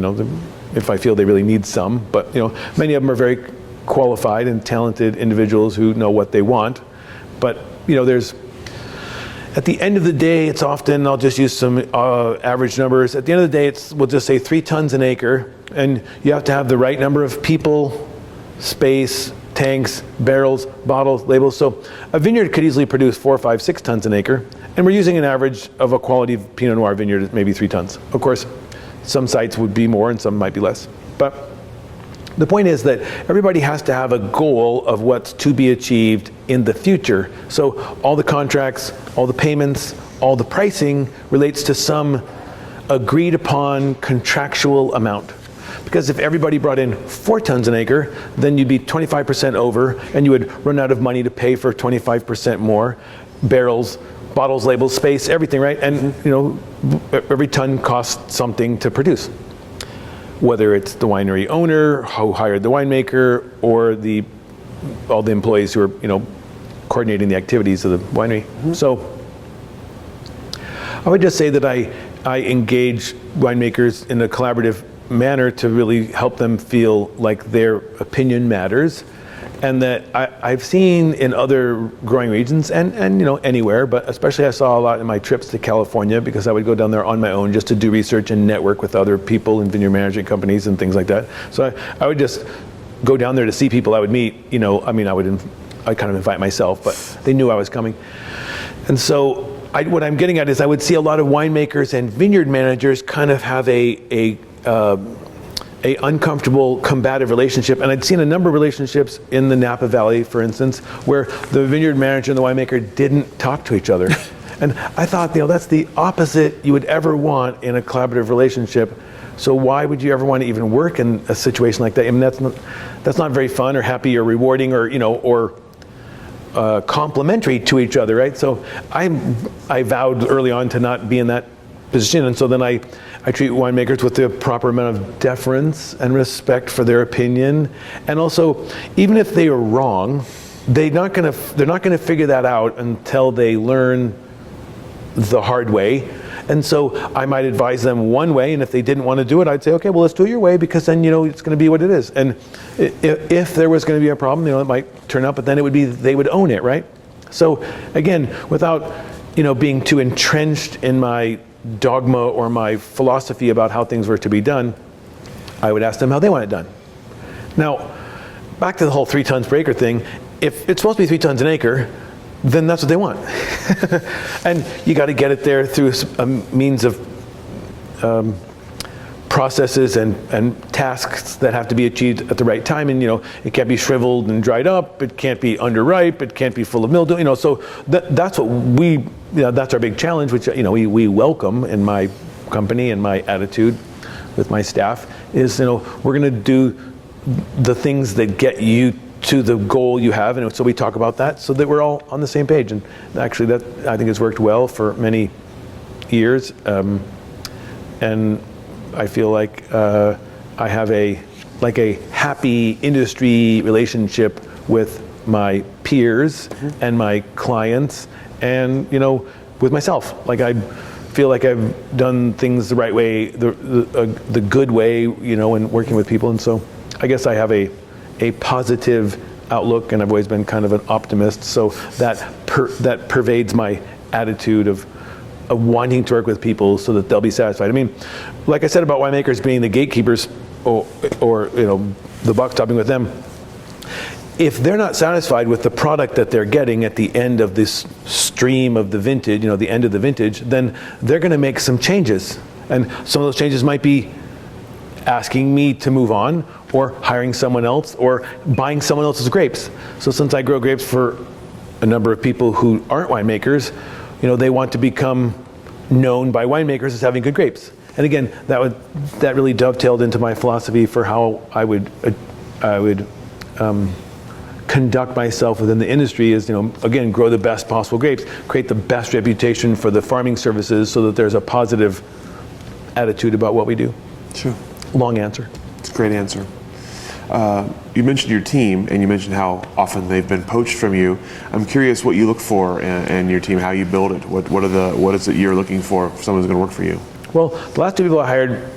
S2: if I feel they really need some. But, many of them are very qualified and talented individuals who know what they want. But, there's, at the end of the day, it's often, I'll just use some average numbers. At the end of the day, we'll just say 3 tons an acre, and you have to have the right number of people, space, tanks, barrels, bottles, labels. So a vineyard could easily produce 4, 5, 6 tons an acre. And we're using an average of a quality Pinot Noir vineyard at maybe 3 tons. Of course, some sites would be more and some might be less. But the point is that everybody has to have a goal of what's to be achieved in the future. So all the contracts, all the payments, all the pricing relates to some agreed upon contractual amount. Because if everybody brought in 4 tons an acre, then you'd be 25% over and you would run out of money to pay for 25% more barrels, bottles, labels, space, everything, right? And every ton costs something to produce. Whether it's the winery owner who hired the winemaker or all the employees who are coordinating the activities of the winery. So I would just say that I engage winemakers in a collaborative manner to really help them feel like their opinion matters, and that I've seen in other growing regions and anywhere, but especially I saw a lot in my trips to California, because I would go down there on my own just to do research and network with other people in vineyard management companies and things like that. So I would just go down there to see people I would meet. I'd kind of invite myself, but they knew I was coming. And so what I'm getting at is I would see a lot of winemakers and vineyard managers kind of have a uncomfortable, combative relationship. And I'd seen a number of relationships in the Napa Valley, for instance, where the vineyard manager and the winemaker didn't talk to each other. And I thought, that's the opposite you would ever want in a collaborative relationship. So why would you ever want to even work in a situation like that? I mean, that's not very fun or happy or rewarding or complementary to each other, right? So I vowed early on to not be in that position, and so then I treat winemakers with the proper amount of deference and respect for their opinion, and also, even if they are wrong, they're not going to figure that out until they learn the hard way. And so I might advise them one way, and if they didn't want to do it, I'd say, okay, well, let's do it your way, because then it's going to be what it is. And if there was going to be a problem, it might turn up, but then they would own it, right? So again, without being too entrenched in my dogma or my philosophy about how things were to be done, I would ask them how they want it done. Now, back to the whole 3 tons per acre thing. If it's supposed to be 3 tons an acre, then that's what they want. And you got to get it there through a means of processes and tasks that have to be achieved at the right time. And it can't be shriveled and dried up. It can't be underripe. It can't be full of mildew. So that's what that's our big challenge, which we welcome in my company and my attitude with my staff is we're going to do the things that get you to the goal you have, and so we talk about that so that we're all on the same page. And actually, that I think has worked well for many years, and I feel like I have a happy industry relationship with my peers and my clients, and with myself. Like I feel like I've done things the right way, the good way, in working with people, and so I guess I have a positive outlook, and I've always been kind of an optimist, so that pervades my attitude of wanting to work with people so that they'll be satisfied. I mean, like I said about winemakers being the gatekeepers, or the buck stopping with them, if they're not satisfied with the product that they're getting at the end of this stream of the vintage, the end of the vintage, then they're going to make some changes, and some of those changes might be asking me to move on, or hiring someone else, or buying someone else's grapes. So since I grow grapes for a number of people who aren't winemakers, they want to become known by winemakers as having good grapes. And again, that really dovetailed into my philosophy for how I would conduct myself within the industry is, again, grow the best possible grapes, create the best reputation for the farming services so that there's a positive attitude about what we do.
S1: Sure.
S2: Long answer.
S1: It's a great answer. You mentioned your team, and you mentioned how often they've been poached from you. I'm curious what you look for in your team, how you build it. What is it you're looking for if someone's going to work for you? Well, the last 2 people I hired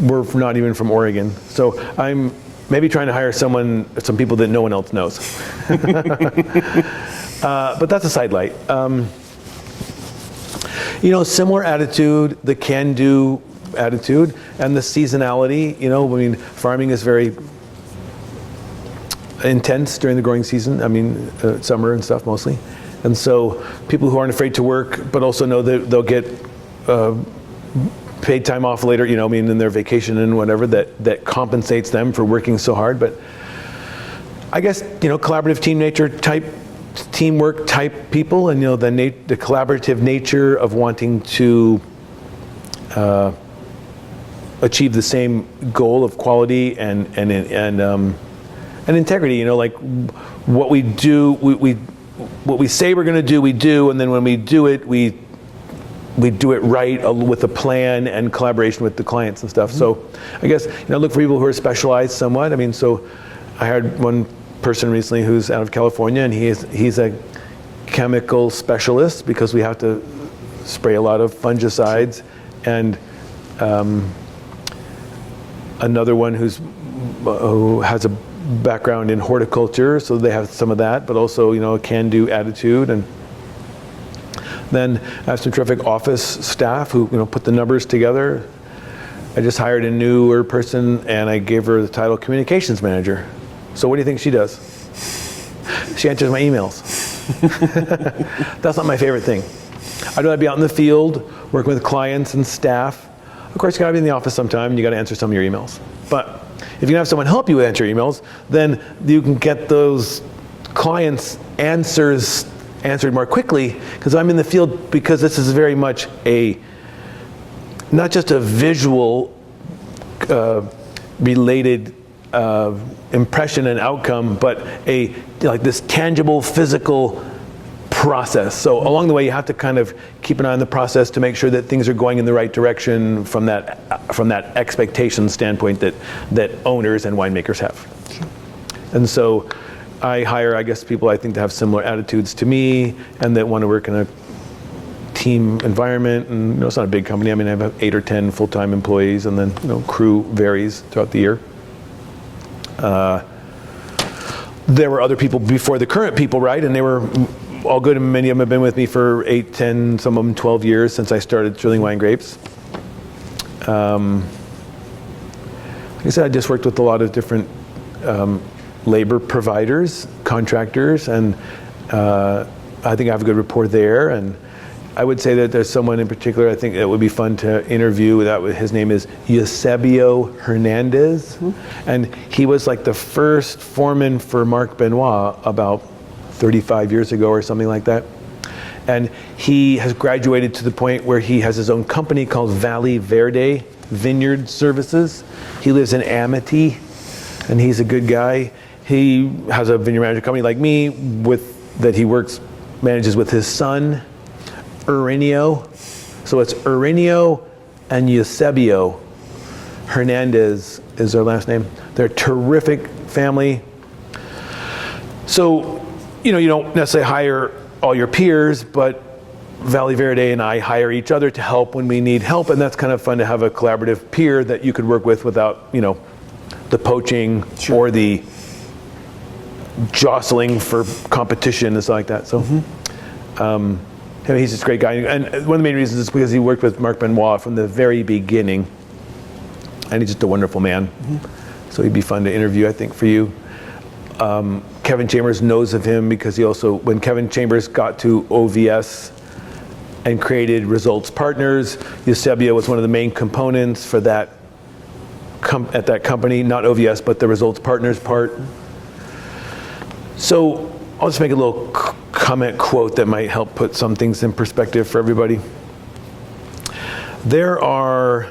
S1: were not even from Oregon, so I'm maybe trying to hire some people that no one else knows. But that's a sidelight. Similar attitude, the can-do attitude, and the seasonality. Farming is very
S2: intense during the growing season. I mean, summer and stuff mostly. And so people who aren't afraid to work, but also know that they'll get paid time off later, in their vacation and whatever, that compensates them for working so hard. But I guess, collaborative teamwork type people, and the collaborative nature of wanting to achieve the same goal of quality and integrity. Like what we do, what we say we're going to do, we do, and then when we do it, we do it right with a plan and collaboration with the clients and stuff. So I guess look for people who are specialized somewhat. I mean, so I hired one person recently who's out of California, and he's a chemical specialist because we have to spray a lot of fungicides, and another one who has a background in horticulture, so they have some of that, but also a can-do attitude. And then I have some terrific office staff who put the numbers together. I just hired a newer person, and I gave her the title communications manager. So what do you think she does? She answers my emails. That's not my favorite thing. I'd rather be out in the field working with clients and staff. Of course, you got to be in the office sometime, and you got to answer some of your emails. But if you can have someone help you answer emails, then you can get those clients' answers answered more quickly, because I'm in the field, because this is very much not just a visual related impression and outcome, but like this tangible physical process. So along the way, you have to kind of keep an eye on the process to make sure that things are going in the right direction from that expectation standpoint that owners and winemakers have. Sure. And so I hire, I guess, people I think that have similar attitudes to me and that want to work in a team environment. And it's not a big company. I mean, I have 8 or 10 full-time employees, and then crew varies throughout the year. There were other people before the current people, right? And they were all good, and many of them have been with me for 8, 10, some of them 12 years since I started Stirling Wine Grapes. Like I said, I just worked with a lot of different labor providers, contractors, and I think I have a good rapport there. And I would say that there's someone in particular I think that would be fun to interview. His name is Eusebio Hernandez, and he was like the first foreman for Mark Benoit about 35 years ago or something like that. And he has graduated to the point where he has his own company called Valley Verde Vineyard Services. He lives in Amity, and he's a good guy. He has a vineyard management company like me that he manages with his son, Irineo. So it's Irineo and Eusebio Hernandez is their last name. They're a terrific family. So, you don't necessarily hire all your peers, but Valley Verde and I hire each other to help when we need help, and that's kind of fun to have a collaborative peer that you could work with without, the poaching Sure. or the jostling for competition and stuff like that. So, he's just a great guy, and one of the main reasons is because he worked with Mark Benoit from the very beginning, and he's just a wonderful man. So he'd be fun to interview, I think, for you. Kevin Chambers knows of him because when Kevin Chambers got to OVS and created Results Partners, Eusebio was one of the main components for that at that company, not OVS, but the Results Partners part. So I'll just make a little comment quote that might help put some things in perspective for everybody. There are,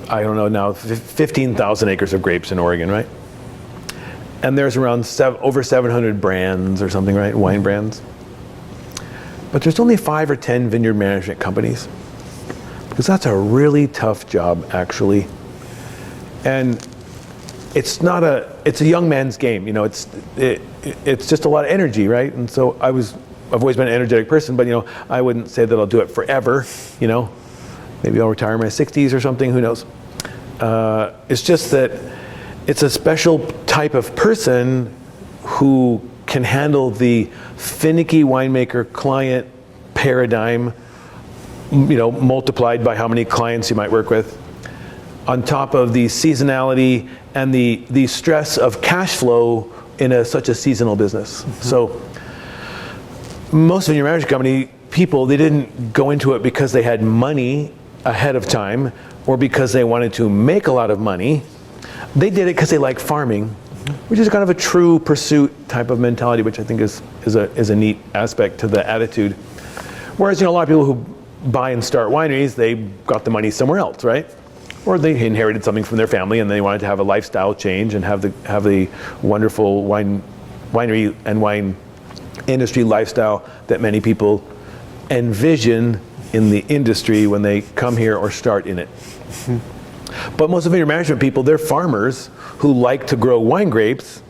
S2: I don't know now, 15,000 acres of grapes in Oregon, right? And there's around over 700 brands or something, right? Wine brands. But there's only 5 or 10 vineyard management companies, because that's a really tough job, actually. And it's a young man's game, it's just a lot of energy, right? And so I've always been an energetic person, but I wouldn't say that I'll do it forever, maybe I'll retire in my 60s or something, who knows? It's just that it's a special type of person who can handle the finicky winemaker client paradigm, multiplied by how many clients you might work with. on top of the seasonality and the stress of cash flow in such a seasonal business. So most vineyard management company people, they didn't go into it because they had money ahead of time or because they wanted to make a lot of money. They did it because they like farming, which is kind of a true pursuit type of mentality, which I think is a neat aspect to the attitude. Whereas, a lot of people who buy and start wineries, they got the money somewhere else, right? Or they inherited something from their family and they wanted to have a lifestyle change and have the wonderful winery and wine industry lifestyle that many people envision in the industry when they come here or start in it. But most of the vineyard management people, they're farmers who like to grow wine grapes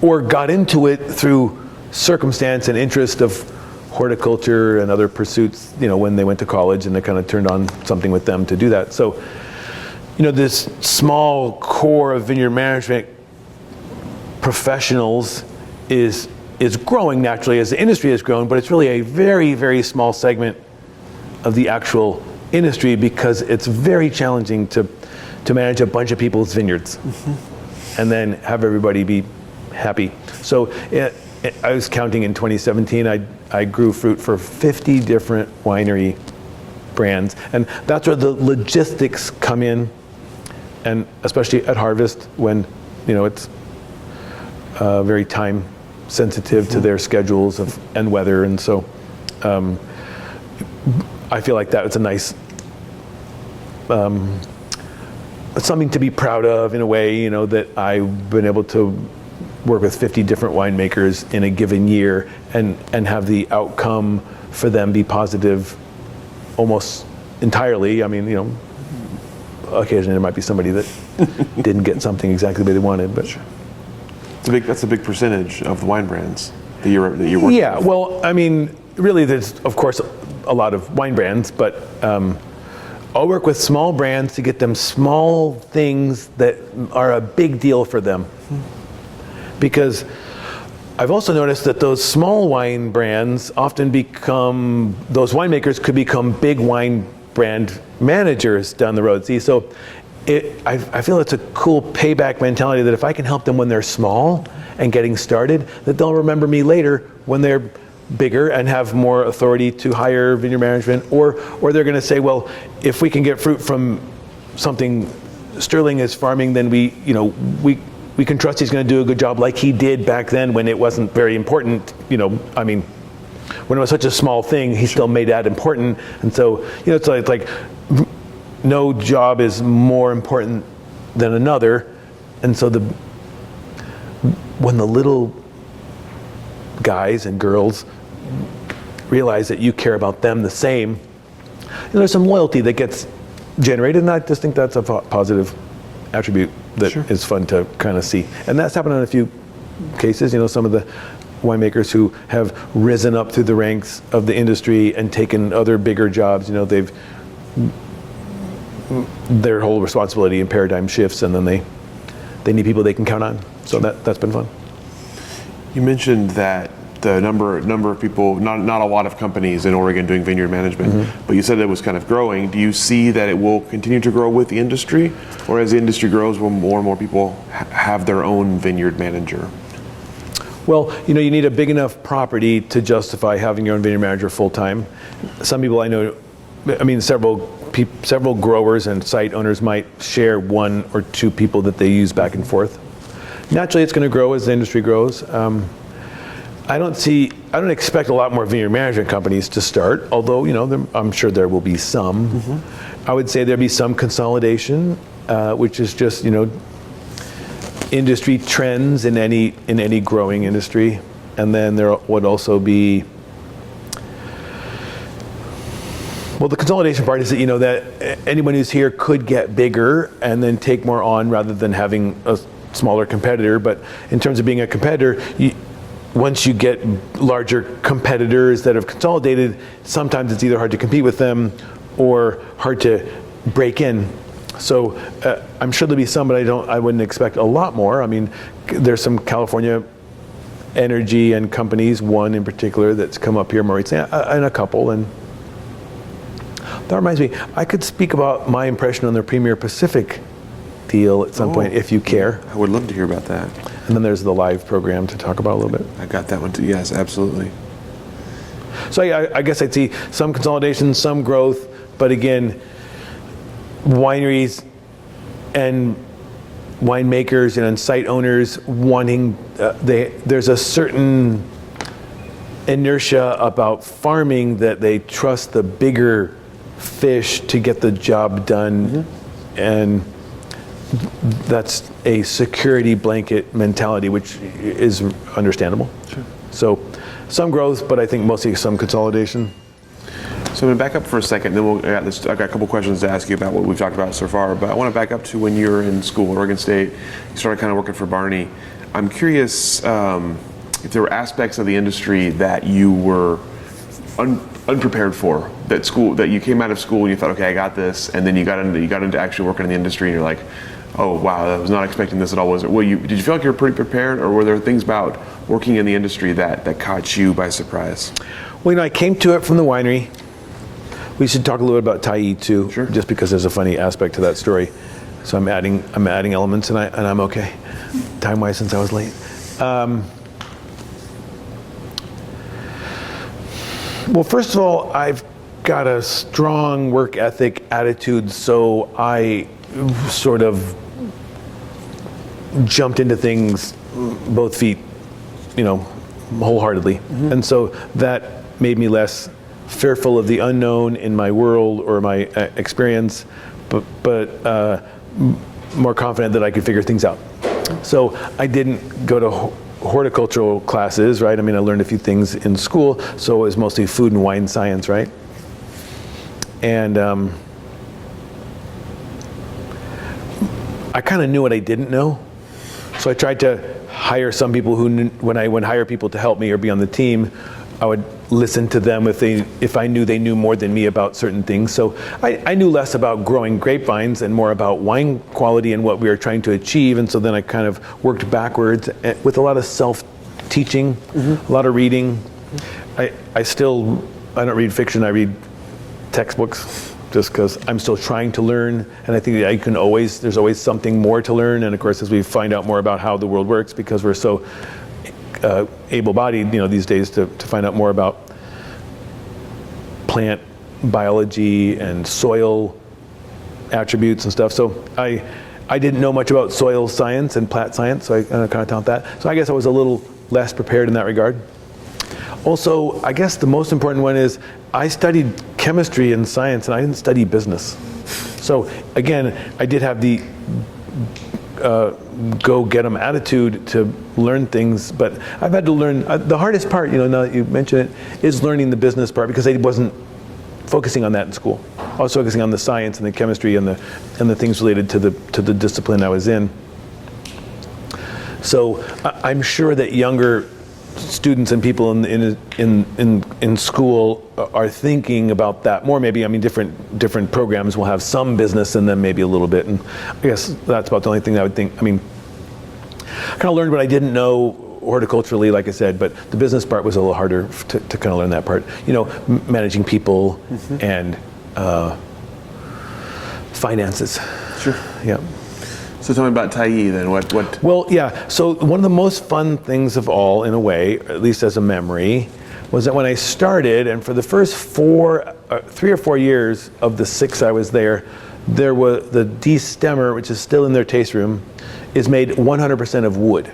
S2: or got into it through circumstance and interest of horticulture and other pursuits, when they went to college, and they kind of turned on something with them to do that. So, this small core of vineyard management professionals is growing naturally as the industry has grown, but it's really a very, very small segment of the actual industry because it's very challenging to manage a bunch of people's vineyards and then have everybody be happy. So I was counting in 2017, I grew fruit for 50 different winery brands, and that's where the logistics come in, and especially at harvest when it's very time sensitive to their schedules and weather, and so I feel like it's a nice something to be proud of in a way, that I've been able to work with 50 different winemakers in a given year and have the outcome for them be positive almost entirely. I mean, occasionally there might be somebody that didn't get something exactly the way they wanted, but
S1: sure. That's a big percentage of the wine brands that you're working with.
S2: Yeah, well, I mean, really there's of course a lot of wine brands, but I'll work with small brands to get them small things that are a big deal for them. Because I've also noticed that those small wine brands often those winemakers could become big wine brand managers down the road. See, so I feel it's a cool payback mentality that if I can help them when they're small and getting started, that they'll remember me later when they're bigger and have more authority to hire vineyard management, or they're going to say, well, if we can get fruit from something Stirling is farming, then we can trust he's going to do a good job like he did back then when it wasn't very important. I mean, when it was such a small thing, he still made that important. And so, it's like no job is more important than another. And so when the little guys and girls realize that you care about them the same, there's some loyalty that gets generated, and I just think that's a positive attribute that is fun to kind of see. And that's happened in a few cases. Some of the winemakers who have risen up through the ranks of the industry and taken other bigger jobs, their whole responsibility and paradigm shifts, and then they need people they can count on. So that's been fun.
S1: You mentioned that the number of people, not a lot of companies in Oregon doing vineyard management, but you said it was kind of growing. Do you see that it will continue to grow with the industry, or as the industry grows, will more and more people have their own vineyard manager?
S2: Well, you need a big enough property to justify having your own vineyard manager full time. Some people I know, several growers and site owners might share one or two people that they use back and forth. Naturally, it's going to grow as the industry grows. I don't expect a lot more vineyard management companies to start, although, I'm sure there will be some. I would say there'll be some consolidation, which is just, industry trends in any growing industry. And then there would also be, well, the consolidation part is that, that anyone who's here could get bigger and then take more on rather than having a smaller competitor. But in terms of being a competitor, once you get larger competitors that have consolidated, sometimes it's either hard to compete with them or hard to break in. So I'm sure there'll be some, but I wouldn't expect a lot more. I mean, there's some California energy and companies, one in particular that's come up here more recently, and a couple. That reminds me, I could speak about my impression on the Premier Pacific deal at some point, if you care.
S1: I would love to hear about that.
S2: And then there's the live program to talk about a little bit.
S1: I got that one too. Yes, absolutely.
S2: So I guess I'd see some consolidation, some growth, but again, wineries and winemakers and site owners wanting, there's a certain inertia about farming that they trust the bigger fish to get the job done, and that's a security blanket mentality, which is understandable.
S1: Sure.
S2: So some growth, but I think mostly some consolidation.
S1: So I'm going to back up for a second, then I've got a couple questions to ask you about what we've talked about so far, but I want to back up to when you were in school at Oregon State, you started kind of working for Barney. I'm curious if there were aspects of the industry that you were unprepared for, that you came out of school and you thought, okay, I got this, and then you got into actually working in the industry and you're like, oh wow, I was not expecting this at all. Did you feel like you were pretty prepared, or were there things about working in the industry that caught you by surprise?
S2: Well, I came to it from the winery. We should talk a little bit about Tyee too,
S1: Sure.
S2: Just because there's a funny aspect to that story. So I'm adding elements, and I'm okay, time-wise, since I was late. Well, first of all, I've got a strong work ethic attitude, so I sort of jumped into things both feet, wholeheartedly. And so that made me less fearful of the unknown in my world or my experience, but more confident that I could figure things out. So I didn't go to horticultural classes, right? I mean, I learned a few things in school, so it was mostly food and wine science, right? And I kind of knew what I didn't know, so I tried to hire some people who knew. When I would hire people to help me or be on the team, I would listen to them if I knew they knew more than me about certain things. So I knew less about growing grapevines and more about wine quality and what we were trying to achieve. And so then I kind of worked backwards with a lot of self-teaching, a lot of reading. I don't read fiction, I read textbooks just because I'm still trying to learn. And I think that there's always something more to learn. And of course, as we find out more about how the world works, because we're so able-bodied, these days, to find out more about plant biology and soil attributes and stuff. So I didn't know much about soil science and plant science, so I kind of taught that. So I guess I was a little less prepared in that regard. Also, I guess the most important one is I studied chemistry and science, and I didn't study business. So again, I did have the go get 'em attitude to learn things, but I've had to learn the hardest part, now that you mention it, is learning the business part, because I wasn't focusing on that in school. I was focusing on the science and the chemistry and the things related to the discipline I was in. So I'm sure that younger students and people in school are thinking about that more. Maybe, different programs will have some business in them, maybe a little bit, and I guess that's about the only thing I would think. I kind of learned what I didn't know horticulturally, like I said, but the business part was a little harder to kind of learn that part. Managing people and finances.
S1: Sure.
S2: Yeah.
S1: So tell me about Tyee then. What?
S2: Well, yeah. So one of the most fun things of all, in a way, at least as a memory, was that when I started, and for the first 3 or 4 years of the 6 I was there was the de-stemmer, which is still in their taste room, is made 100% of wood.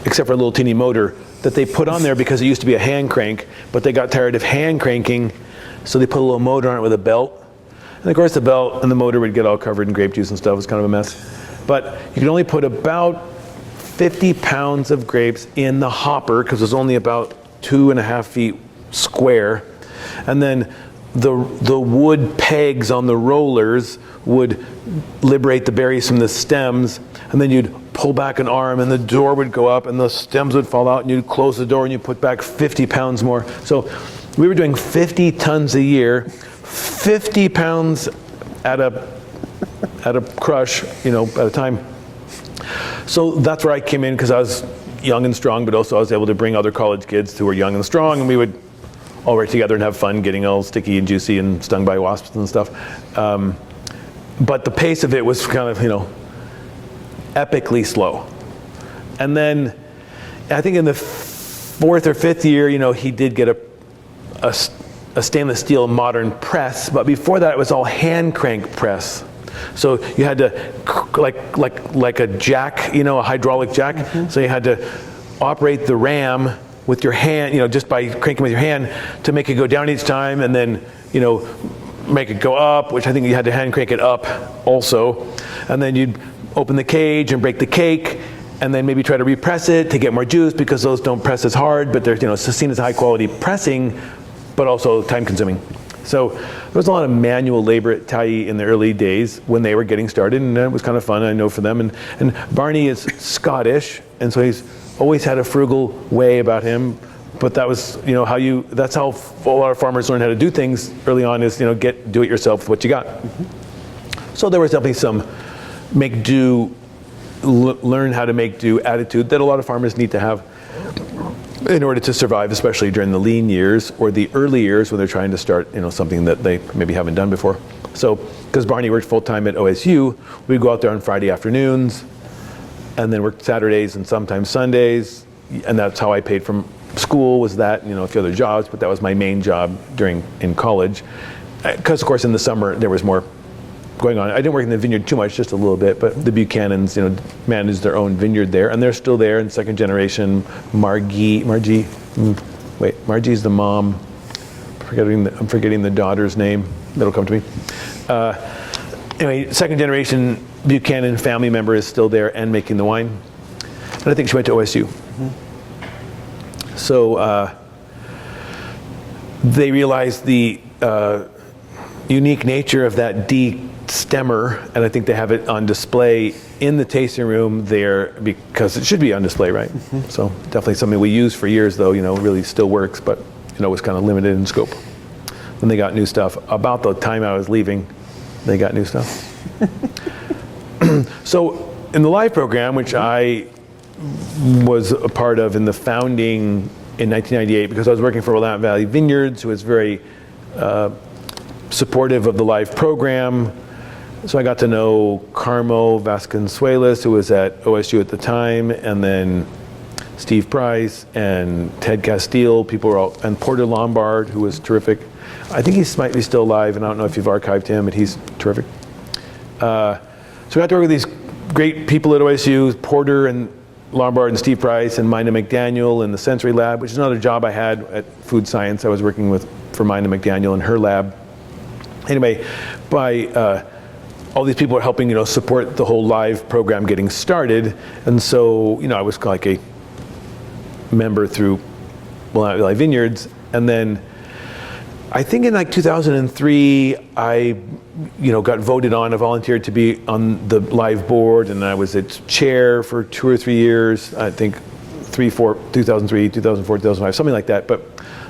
S2: Except for a little teeny motor that they put on there because it used to be a hand crank, but they got tired of hand cranking, so they put a little motor on it with a belt. And of course the belt and the motor would get all covered in grape juice and stuff. It was kind of a mess. But you could only put about 50 pounds of grapes in the hopper, because it was only about 2.5 feet square. And then the wood pegs on the rollers would liberate the berries from the stems, and then you'd pull back an arm and the door would go up and the stems would fall out, and you'd close the door and you put back 50 pounds more. So we were doing 50 tons a year, 50 pounds at a crush, at a time. So that's where I came in, because I was young and strong, but also I was able to bring other college kids who were young and strong, and we would all work together and have fun, getting all sticky and juicy and stung by wasps and stuff. But the pace of it was kind of, epically slow. And then I think in the fourth or fifth year, he did get a stainless steel modern press, but before that it was all hand crank press. So you had to, like a jack, a hydraulic jack. So you had to operate the ram with your hand, just by cranking with your hand to make it go down each time, and then, make it go up, which I think you had to hand crank it up also. And then you'd open the cage and break the cake, and then maybe try to repress it to get more juice, because those don't press as hard, but they're seen as high quality pressing, but also time consuming. So there was a lot of manual labor at Tye in the early days when they were getting started, and it was kind of fun, I know, for them. And Barney is Scottish, and so he's always had a frugal way about him. But that was, that's how a lot of farmers learn how to do things early on, is, do it yourself with what you got. So there was definitely some make do, learn how to make do attitude that a lot of farmers need to have in order to survive, especially during the lean years or the early years when they're trying to start, something that they maybe haven't done before. So, because Barney worked full time at OSU, we'd go out there on Friday afternoons and then work Saturdays and sometimes Sundays. And that's how I paid from school, was that, a few other jobs, but that was my main job in college. Because of course in the summer there was more going on. I didn't work in the vineyard too much, just a little bit, but the Buchanans, managed their own vineyard there, and they're still there in second generation. Margie's the mom. I'm forgetting the daughter's name. That'll come to me. Anyway, second generation Buchanan family member is still there and making the wine. And I think she went to OSU. So they realized the unique nature of that D stemmer, and I think they have it on display in the tasting room there, because it should be on display, right? So definitely something we used for years, though, really still works, but was kind of limited in scope. When they got new stuff, about the time I was leaving, they got new stuff. So in the live program, which I was a part of in the founding in 1998, because I was working for Willamette Valley Vineyards, who was very supportive of the live program. So I got to know Carmo Vasconcelos, who was at OSU at the time, and then Steve Price and Ted Castile, and Porter Lombard, who was terrific. I think he might be still alive, and I don't know if you've archived him, but he's terrific. So I got to work with these great people at OSU, Porter and Lombard and Steve Price and Mina McDaniel in the sensory lab, which is another job I had at Food Science. I was working for Mina McDaniel in her lab. Anyway, all these people are helping, support the whole live program getting started. And so, I was like a member through Willamette Valley Vineyards. And then I think in 2003, I, got voted on. I volunteered to be on the live board, and I was its chair for 2 or 3 years. I think 2003, 2004, 2005, something like that. But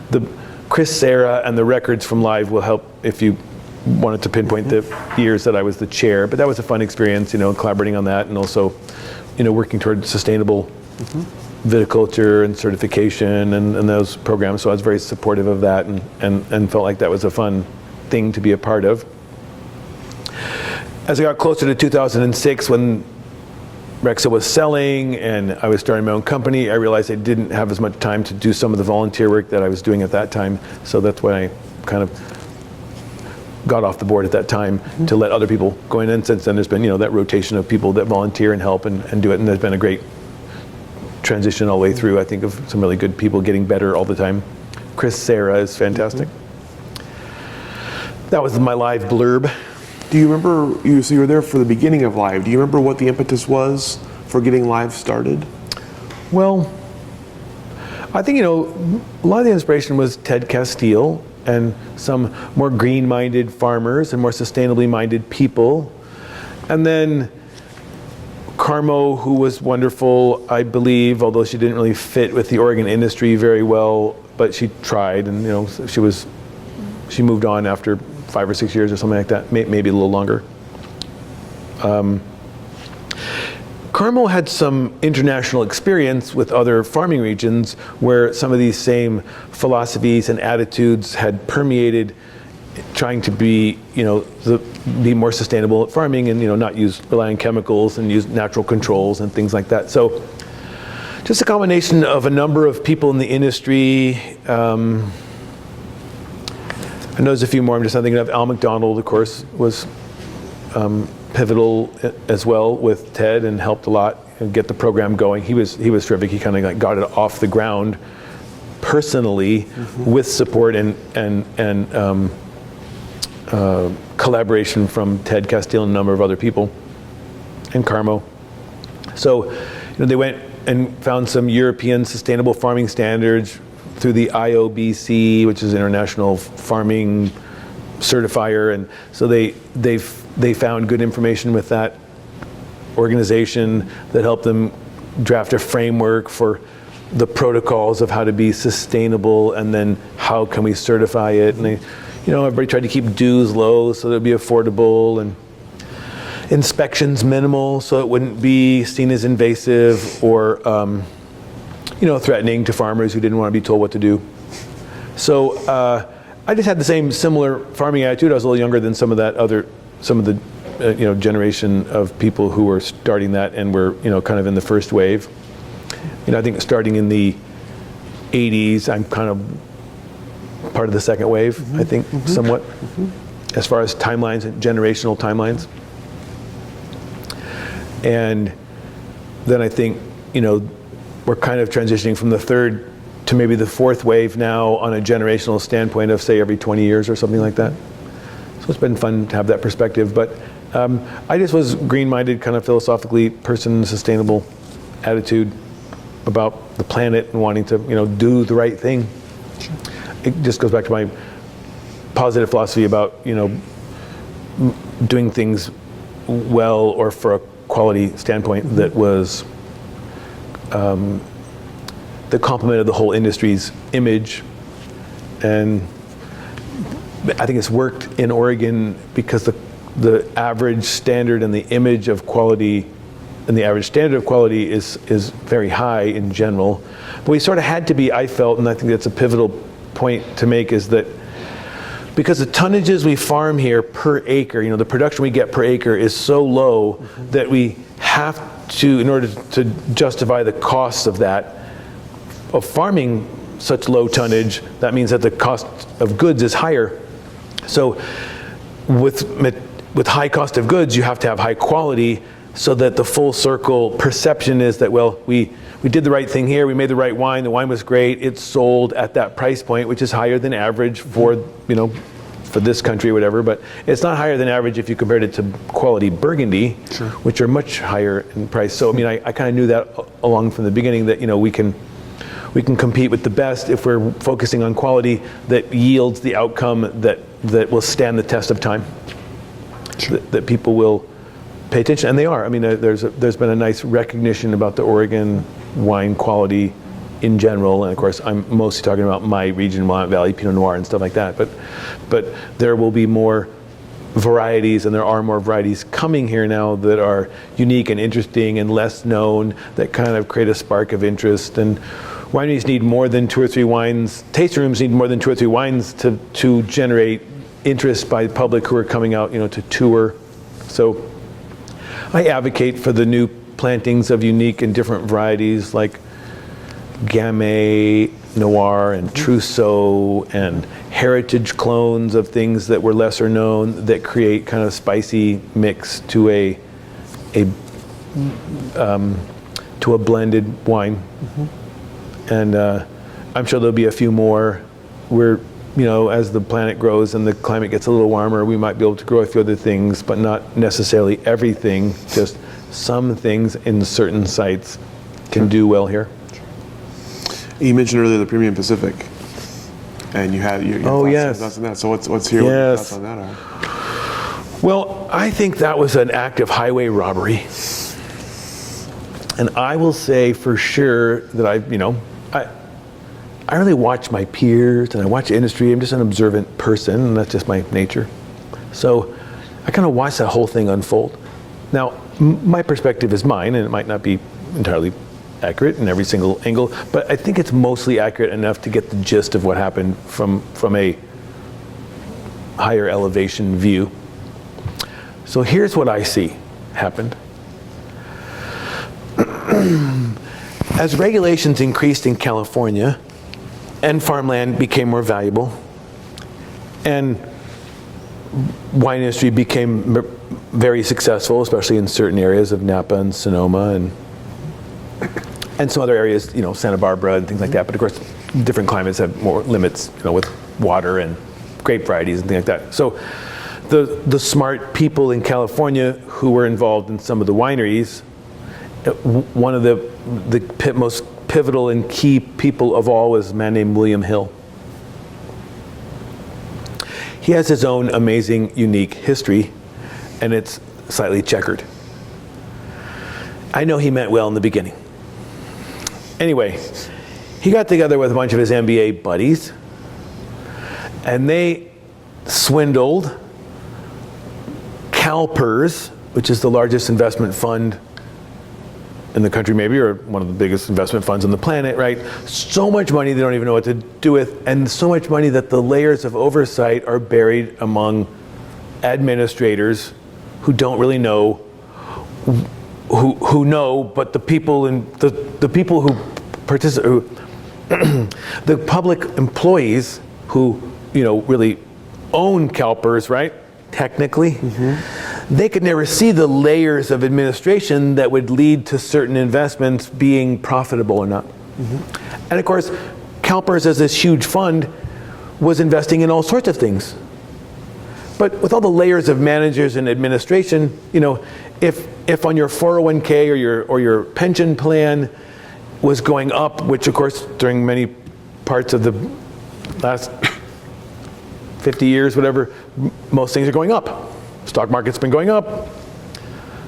S2: the Chris Serra and the records from live will help if you wanted to pinpoint the years that I was the chair. But that was a fun experience, collaborating on that, and also, working toward sustainable viticulture and certification and those programs. So I was very supportive of that, and felt like that was a fun thing to be a part of. As I got closer to 2006, when Rexa was selling and I was starting my own company, I realized I didn't have as much time to do some of the volunteer work that I was doing at that time. So that's when I kind of got off the board at that time to let other people go in. And since then, there's been, that rotation of people that volunteer and help and do it. And there's been a great transition all the way through, I think, of some really good people getting better all the time. Chris Serra is fantastic. That was my live blurb.
S1: Do you remember, so you were there for the beginning of live. Do you remember what the impetus was for getting live started?
S2: Well, I think, a lot of the inspiration was Ted Castile and some more green-minded farmers and more sustainably minded people. And then Carmo, who was wonderful, I believe, although she didn't really fit with the Oregon industry very well, but she tried, and she moved on after 5 or 6 years or something like that, maybe a little longer. Carmel had some international experience with other farming regions where some of these same philosophies and attitudes had permeated, trying to be, be more sustainable at farming and, not rely on chemicals and use natural controls and things like that. So just a combination of a number of people in the industry. I know there's a few more I'm just not thinking of. Al McDonald, of course, was pivotal as well with Ted and helped a lot and get the program going. He was terrific. He kind of got it off the ground personally with support and collaboration from Ted Castile and a number of other people, and Carmo. So, they went and found some European sustainable farming standards through the IOBC, which is International Farming Certifier, and so they found good information with that organization that helped them draft a framework for the protocols of how to be sustainable, and then how can we certify it. And they, everybody tried to keep dues low so that it'd be affordable, and inspections minimal so it wouldn't be seen as invasive or threatening to farmers who didn't want to be told what to do. So I just had the similar farming attitude. I was a little younger than some of the generation of people who were starting that and were kind of in the first wave. I think starting in the 80s, I'm kind of part of the second wave, I think, somewhat, as far as timelines and generational timelines. And then I think, we're kind of transitioning from the third to maybe the fourth wave now on a generational standpoint of, say, every 20 years or something like that. So it's been fun to have that perspective. But I just was green-minded, kind of philosophically person, sustainable attitude about the planet and wanting to, do the right thing. Sure. It just goes back to my positive philosophy about, doing things well or for a quality standpoint that was that complemented the whole industry's image. And I think it's worked in Oregon because the average standard and the image of quality and the average standard of quality is very high in general. But we sort of had to be, I felt, and I think that's a pivotal point to make, is that because the tonnages we farm here per acre, the production we get per acre is so low that we have to, in order to justify the costs of that, of farming such low tonnage, that means that the cost of goods is higher. So with high cost of goods, you have to have high quality, so that the full circle perception is that, well, we did the right thing here, we made the right wine, the wine was great, it's sold at that price point, which is higher than average for, for this country or whatever, but it's not higher than average if you compared it to quality Burgundy, sure, which are much higher in price. So I kind of knew that along from the beginning, that we can compete with the best if we're focusing on quality that yields the outcome that will stand the test of time, sure, that people will pay attention, and they are. There's been a nice recognition about the Oregon wine quality in general, and of course I'm mostly talking about my region, Willamette Valley, Pinot Noir and stuff like that, but there will be more varieties, and there are more varieties coming here now that are unique and interesting and less known, that kind of create a spark of interest. And wineries need more than 2 or 3 wines, tasting rooms need more than 2 or 3 wines to generate interest by the public who are coming out, to tour. So I advocate for the new plantings of unique and different varieties like Gamay, Noir, and Trousseau, and heritage clones of things that were lesser known that create kind of spicy mix to a blended wine. And I'm sure there'll be a few more where, as the planet grows and the climate gets a little warmer, we might be able to grow a few other things, but not necessarily everything. Just some things in certain sites can do well here.
S1: You mentioned earlier the Premium Pacific, and you had your thoughts on that. So let's hear what your thoughts on that are.
S2: Well, I think that was an act of highway robbery. And I will say for sure that I really watch my peers and I watch industry. I'm just an observant person, and that's just my nature. So I kind of watched that whole thing unfold. Now, my perspective is mine, and it might not be entirely accurate in every single angle, but I think it's mostly accurate enough to get the gist of what happened from a higher elevation view. So here's what I see happened. As regulations increased in California and farmland became more valuable and wine industry became very successful, especially in certain areas of Napa and Sonoma and some other areas, Santa Barbara and things like that. But of course, different climates have more limits, with water and grape varieties and things like that. So the smart people in California who were involved in some of the wineries, one of the most pivotal and key people of all was a man named William Hill. He has his own amazing, unique history, and it's slightly checkered. I know he meant well in the beginning. Anyway, he got together with a bunch of his MBA buddies, and they swindled CalPERS, which is the largest investment fund in the country maybe, or one of the biggest investment funds on the planet, right? So much money they don't even know what to do with, and so much money that the layers of oversight are buried among administrators who don't really know, who know, but the people the people who participate, the public employees who really own CalPERS, right? Technically, they could never see the layers of administration that would lead to certain investments being profitable or not. And of course, CalPERS as this huge fund was investing in all sorts of things. But with all the layers of managers and administration, if on your 401k or your pension plan was going up, which of course during many parts of the last 50 years, whatever, most things are going up. Stock market's been going up.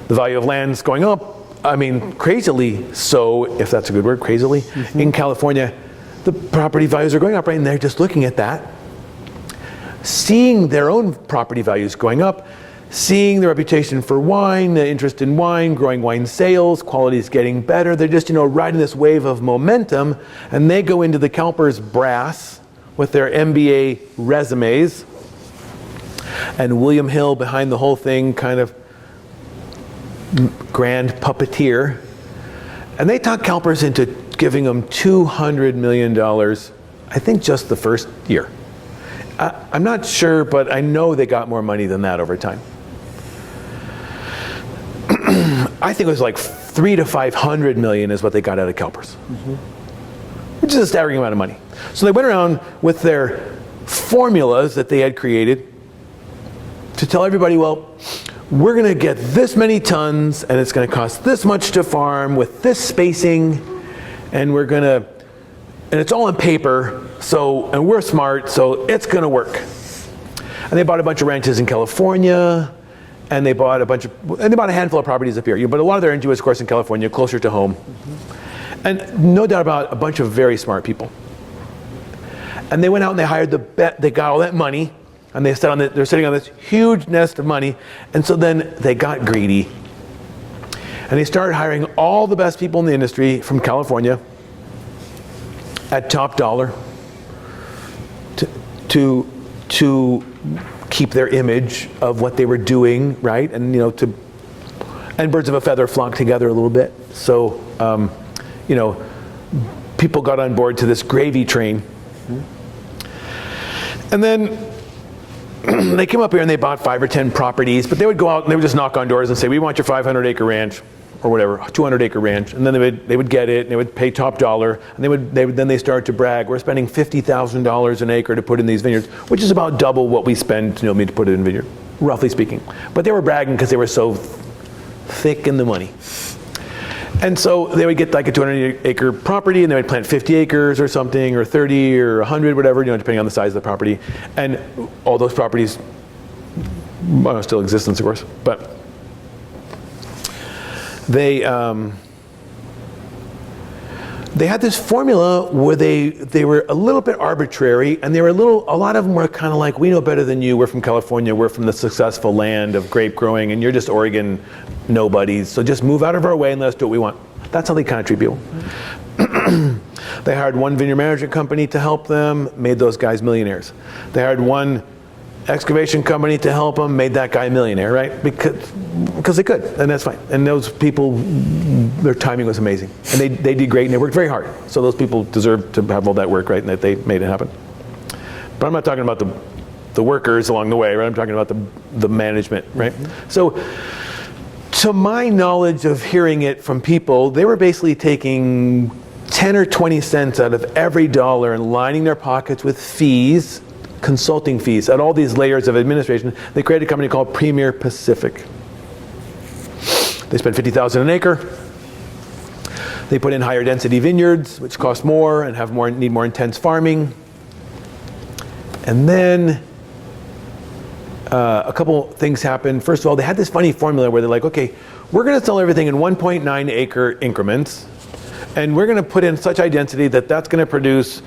S2: The value of land's going up. I mean, crazily so, if that's a good word, crazily. In California, the property values are going up, right? And they're just looking at that, seeing their own property values going up, seeing the reputation for wine, the interest in wine, growing wine sales, quality is getting better. They're just, riding this wave of momentum, and they go into the CalPERS brass with their MBA resumes, and William Hill behind the whole thing, kind of grand puppeteer, and they talked CalPERS into giving them $200 million, I think just the first year. I'm not sure, but I know they got more money than that over time. I think it was like 300 to 500 million is what they got out of CalPERS, which is a staggering amount of money. So they went around with their formulas that they had created to tell everybody, well, we're going to get this many tons, and it's going to cost this much to farm with this spacing, and and it's all on paper, and we're smart, so it's going to work. And they bought a bunch of ranches in California, and they bought a handful of properties up here. But a lot of their energy was, of course, in California, closer to home. And no doubt about a bunch of very smart people. And they went out and they hired they got all that money, and they're sitting on this huge nest of money. And so then they got greedy, and they started hiring all the best people in the industry from California at top dollar to keep their image of what they were doing, right? And and birds of a feather flock together a little bit. So people got on board to this gravy train. And then they came up here and they bought 5 or 10 properties, but they would go out and they would just knock on doors and say, we want your 500-acre ranch, or whatever, 200-acre ranch. And then they would get it, and they would pay top dollar, and then they started to brag, we're spending $50,000 an acre to put in these vineyards, which is about double what we spend to put it in vineyard, roughly speaking. But they were bragging because they were so thick in the money. And so they would get like a 200-acre property, and they would plant 50 acres or something, or 30 or 100, whatever, depending on the size of the property. And all those properties still in existence, of course, but they had this formula where they were a little bit arbitrary, and a lot of them were kind of like, we know better than you, we're from California, we're from the successful land of grape growing, and you're just Oregon nobodies, so just move out of our way and let us do what we want. That's how they kind of treat people. They hired one vineyard management company to help them, made those guys millionaires. They hired one excavation company to help them, made that guy a millionaire, right? Because they could, and that's fine. And those people, their timing was amazing. And they did great, and they worked very hard. So those people deserve to have all that work, right? And that they made it happen. But I'm not talking about the workers along the way, right? I'm talking about the management, right? Mm-hmm. So to my knowledge of hearing it from people, they were basically taking 10 or 20 cents out of every dollar and lining their pockets with fees, consulting fees, at all these layers of administration. They created a company called Premier Pacific. They spent $50,000 an acre. They put in higher density vineyards, which cost more and need more intense farming. And then a couple things happened. First of all, they had this funny formula where they're like, okay, we're going to sell everything in 1.9 acre increments, and we're going to put in such high density that that's going to produce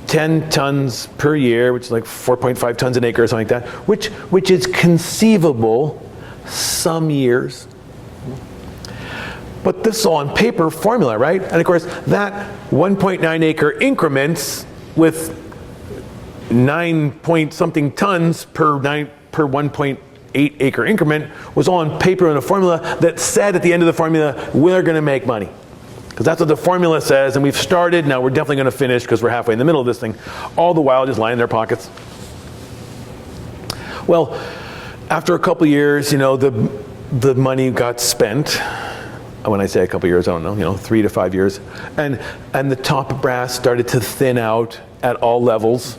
S2: 10 tons per year, which is like 4.5 tons an acre or something like that, which is conceivable some years. But this is all on paper formula, right? And of course, that 1.9 acre increments with 9 point something tons per 1.8 acre increment was all on paper in a formula that said at the end of the formula, we're going to make money. Because that's what the formula says, and we've started, now we're definitely going to finish because we're halfway in the middle of this thing, all the while just lying in their pockets. Well, after a couple years, the money got spent. When I say a couple years, I don't know, 3 to 5 years. And the top brass started to thin out at all levels.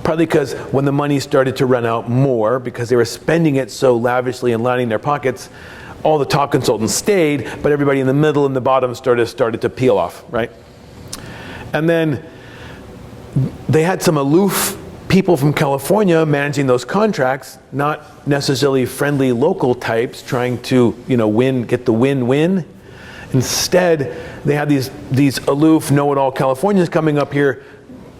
S2: Partly because when the money started to run out more, because they were spending it so lavishly and lining their pockets, all the top consultants stayed, but everybody in the middle and the bottom started to peel off, right? And then they had some aloof people from California managing those contracts, not necessarily friendly local types trying to, get the win-win. Instead, they had these aloof, know-it-all Californians coming up here,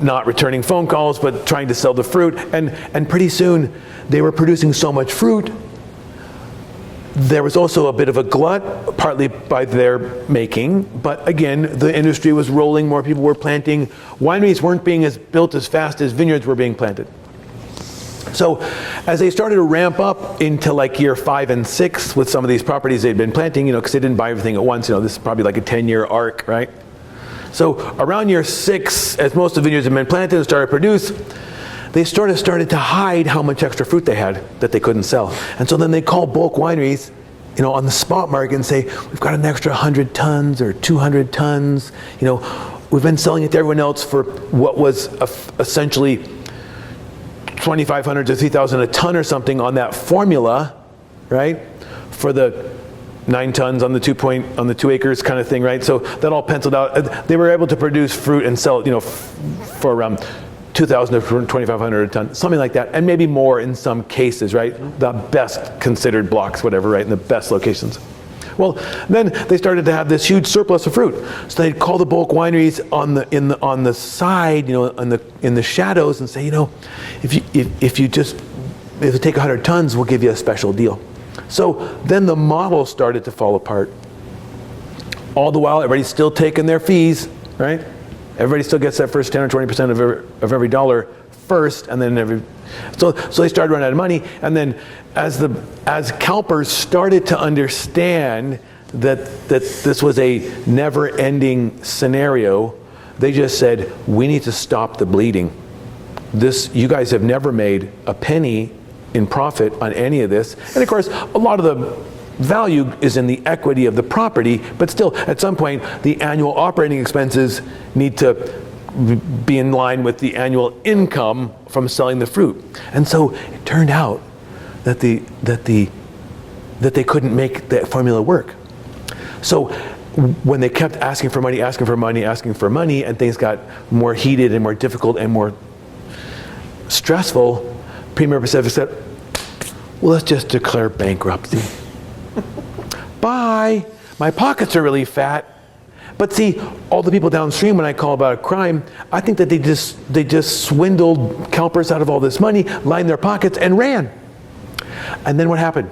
S2: not returning phone calls, but trying to sell the fruit. And pretty soon, they were producing so much fruit. There was also a bit of a glut, partly by their making, but again, the industry was rolling, more people were planting. Wineries weren't being built as fast as vineyards were being planted. So as they started to ramp up into like year 5 and 6 with some of these properties they'd been planting, because they didn't buy everything at once, this is probably like a 10-year arc, right? So around year 6, as most of the vineyards had been planted and started to produce, they started to hide how much extra fruit they had that they couldn't sell. And so then they call bulk wineries, on the spot market and say, we've got an extra 100 tons or 200 tons. We've been selling it to everyone else for what was essentially 2,500 to 3,000 a ton or something on that formula, right? For the 9 tons on the 2 acres kind of thing, right? So that all penciled out. They were able to produce fruit and sell it, for around 2,000 to 2,500 a ton, something like that, and maybe more in some cases, right? The best considered blocks, whatever, right, in the best locations. Well, then they started to have this huge surplus of fruit, so they'd call the bulk wineries on the side, in the shadows, and say, if you take 100 tons, we'll give you a special deal. So then the model started to fall apart. All the while, everybody's still taking their fees, right? Everybody still gets that first 10 or 20% of every dollar first, and then so they started running out of money. And then as CalPERS started to understand that this was a never-ending scenario, they just said, we need to stop the bleeding. You guys have never made a penny in profit on any of this. And of course, a lot of the value is in the equity of the property, but still, at some point, the annual operating expenses need to be in line with the annual income from selling the fruit. And so it turned out that they couldn't make that formula work. So when they kept asking for money, and things got more heated and more difficult and more stressful, Premier Pacific said, well, let's just declare bankruptcy. Bye. My pockets are really fat, But see, all the people downstream, when I call about a crime, I think that they just swindled CalPERS out of all this money, lined their pockets, and ran. And then what happened?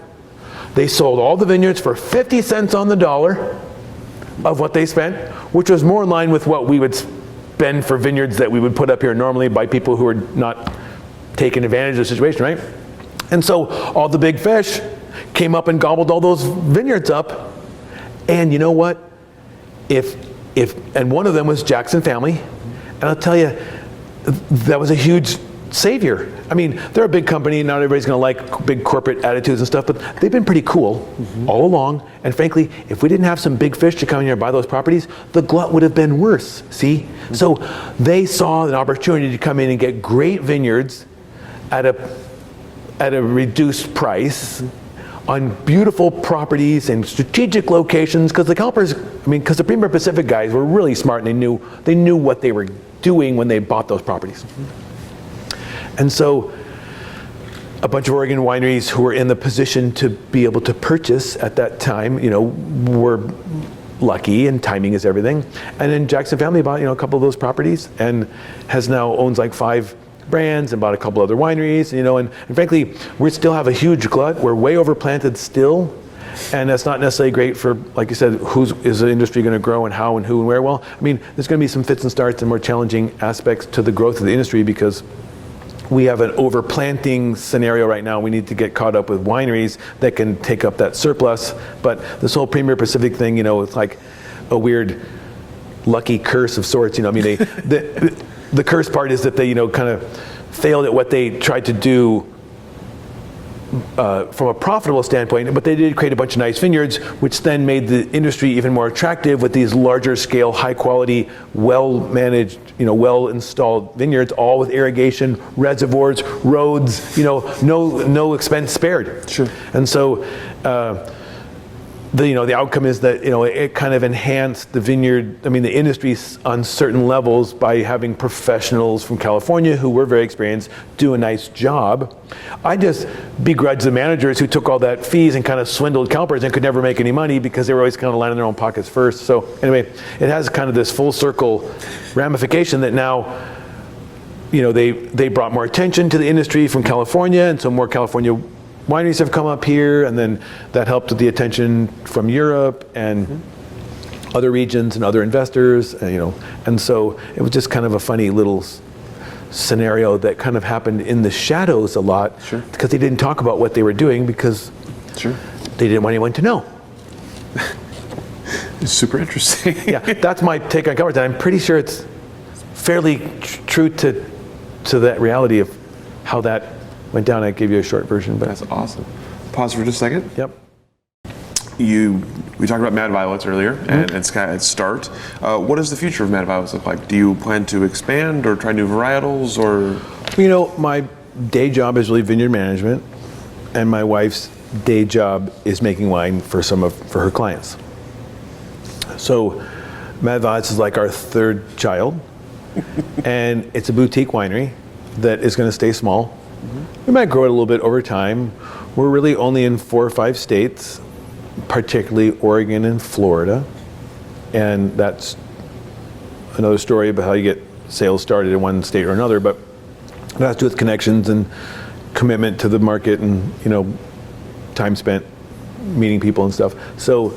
S2: They sold all the vineyards for 50 cents on the dollar of what they spent, which was more in line with what we would spend for vineyards that we would put up here normally by people who are not taking advantage of the situation, right? And so all the big fish came up and gobbled all those vineyards up. And you know what? And one of them was Jackson Family, and I'll tell you, that was a huge savior. I mean, they're a big company, not everybody's gonna like big corporate attitudes and stuff, but they've been pretty cool all along. And frankly, if we didn't have some big fish to come in here and buy those properties, the glut would have been worse, see? So they saw an opportunity to come in and get great vineyards at a reduced price on beautiful properties and strategic locations, because the CalPERS, because the Premier Pacific guys were really smart, and they knew what they were doing when they bought those properties. And so a bunch of Oregon wineries who were in the position to be able to purchase at that time, were lucky, and timing is everything. And then Jackson Family bought, a couple of those properties, and owns like 5 brands and bought a couple other wineries, and frankly, we still have a huge glut. We're way overplanted still, and that's not necessarily great for, like you said, is the industry going to grow and how and who and where? Well, there's going to be some fits and starts and more challenging aspects to the growth of the industry, because we have an overplanting scenario right now. We need to get caught up with wineries that can take up that surplus. But this whole Premier Pacific thing, it's like a weird lucky curse of sorts. The curse part is that they, kind of failed at what they tried to do from a profitable standpoint, but they did create a bunch of nice vineyards, which then made the industry even more attractive with these larger scale, high quality, well managed, well installed vineyards, all with irrigation, reservoirs, roads, no expense spared.
S1: Sure.
S2: And so, the outcome is that it kind of enhanced the vineyard, the industry on certain levels by having professionals from California who were very experienced do a nice job. I just begrudge the managers who took all that fees and kind of swindled CalPERS and could never make any money because they were always kind of lining their own pockets first. So anyway, it has kind of this full circle ramification that now, they brought more attention to the industry from California, and so more California wineries have come up here, and then that helped with the attention from Europe and other regions and other investors, and so it was just kind of a funny little scenario that kind of happened in the shadows a lot.
S1: Sure.
S2: Because they didn't talk about what they were doing, because
S1: sure,
S2: they didn't want anyone to know.
S1: It's super interesting.
S2: Yeah, that's my take on CalPERS, and I'm pretty sure it's fairly true to that reality of how that went down. I gave you a short version, but
S1: that's awesome. Pause for just a second.
S2: Yep.
S1: We talked about Mad Violets earlier, and Sky at Start. What does the future of Mad Violets look like? Do you plan to expand or try new varietals, or?
S2: My day job is really vineyard management, and my wife's day job is making wine for her clients. So Mad Violets is like our third child, and it's a boutique winery that is going to stay small. We might grow it a little bit over time. We're really only in 4 or 5 states, particularly Oregon and Florida. And that's another story about how you get sales started in one state or another, but it has to do with connections and commitment to the market and, time spent meeting people and stuff. So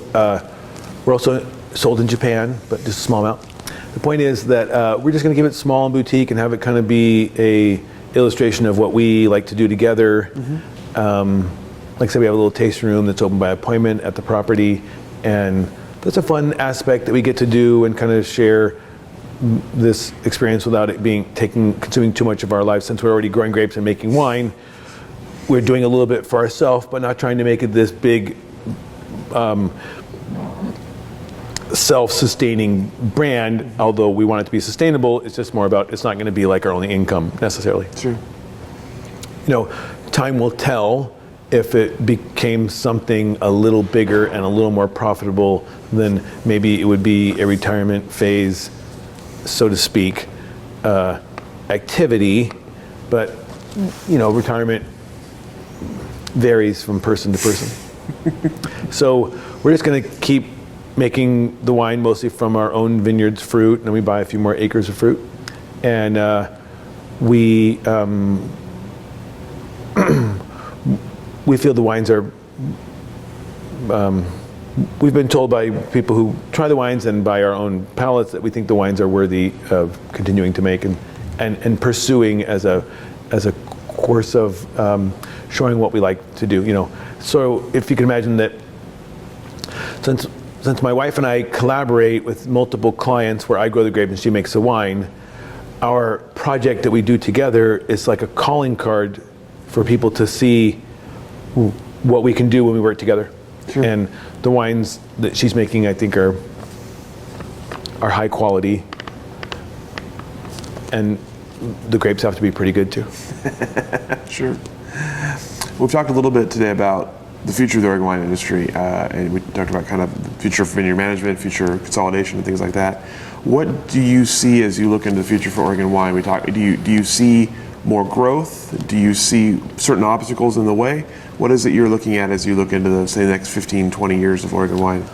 S2: we're also sold in Japan, but just a small amount. The point is that we're just going to give it small and boutique and have it kind of be a illustration of what we like to do together. Like I said, we have a little tasting room that's open by appointment at the property, and that's a fun aspect that we get to do and kind of share this experience without it consuming too much of our lives. Since we're already growing grapes and making wine, we're doing a little bit for ourselves, but not trying to make it this big self-sustaining brand. Although we want it to be sustainable, it's just more about, it's not going to be like our only income necessarily.
S1: Sure.
S2: Time will tell if it became something a little bigger and a little more profitable. Then maybe it would be a retirement phase, so to speak, activity. But retirement varies from person to person. So we're just going to keep making the wine mostly from our own vineyards fruit, and we buy a few more acres of fruit. And we we feel the wines are, we've been told by people who try the wines and by our own palates that we think the wines are worthy of continuing to make and pursuing as a course of showing what we like to do. So if you can imagine that, since my wife and I collaborate with multiple clients where I grow the grape and she makes the wine, our project that we do together is like a calling card for people to see what we can do when we work together. Sure. And the wines that she's making, I think, are high quality, and the grapes have to be pretty good too.
S1: Sure. We've talked a little bit today about the future of the Oregon wine industry, and we talked about kind of the future for vineyard management, future consolidation, and things like that. What do you see as you look into the future for Oregon wine? Do you see more growth? Do you see certain obstacles in the way? What is it you're looking at as you look into the, say, the next 15, 20 years of Oregon wine?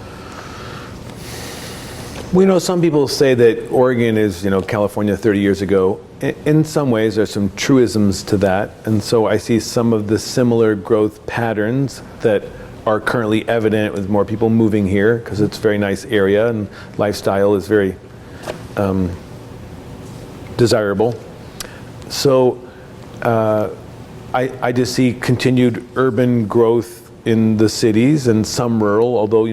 S2: We some people say that Oregon is, California 30 years ago. In some ways, there's some truisms to that. And so I see some of the similar growth patterns that are currently evident with more people moving here because it's a very nice area and lifestyle is very desirable. So I just see continued urban growth in the cities and some rural, although,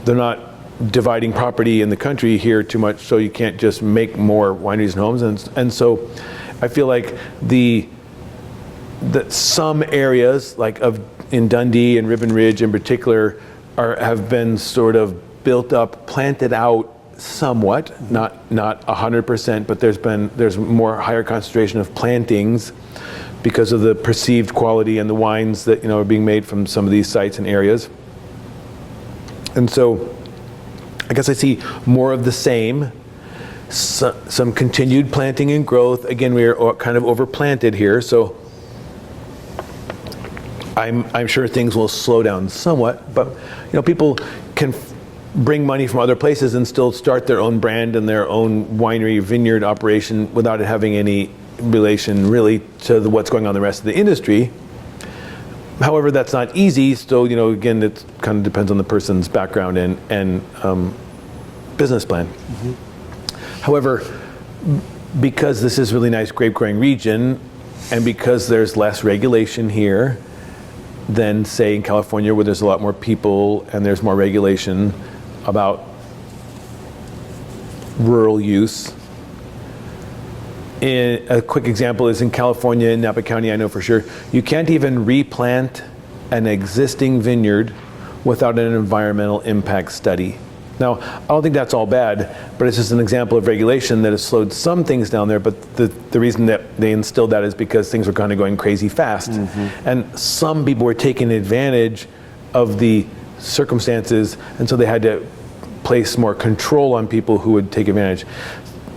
S2: they're not dividing property in the country here too much, so you can't just make more wineries and homes. And so I feel like that some areas, like in Dundee and Ribbon Ridge in particular, have been sort of built up, planted out somewhat, not 100%, but there's more higher concentration of plantings because of the perceived quality and the wines that are being made from some of these sites and areas. And so I guess I see more of the same, some continued planting and growth. Again, we are kind of overplanted here, so I'm sure things will slow down somewhat, but people can bring money from other places and still start their own brand and their own winery vineyard operation without it having any relation really to what's going on in the rest of the industry. However, that's not easy. Still, again, it kind of depends on the person's background and business plan. Mm-hmm. However, because this is a really nice grape growing region, and because there's less regulation here than, say, in California, where there's a lot more people and there's more regulation about rural use. A quick example is in California, in Napa County, I know for sure, you can't even replant an existing vineyard without an environmental impact study. Now, I don't think that's all bad, but it's just an example of regulation that has slowed some things down there, but the reason that they instilled that is because things were kind of going crazy fast. Mm-hmm. And some people were taking advantage of the circumstances, and so they had to place more control on people who would take advantage.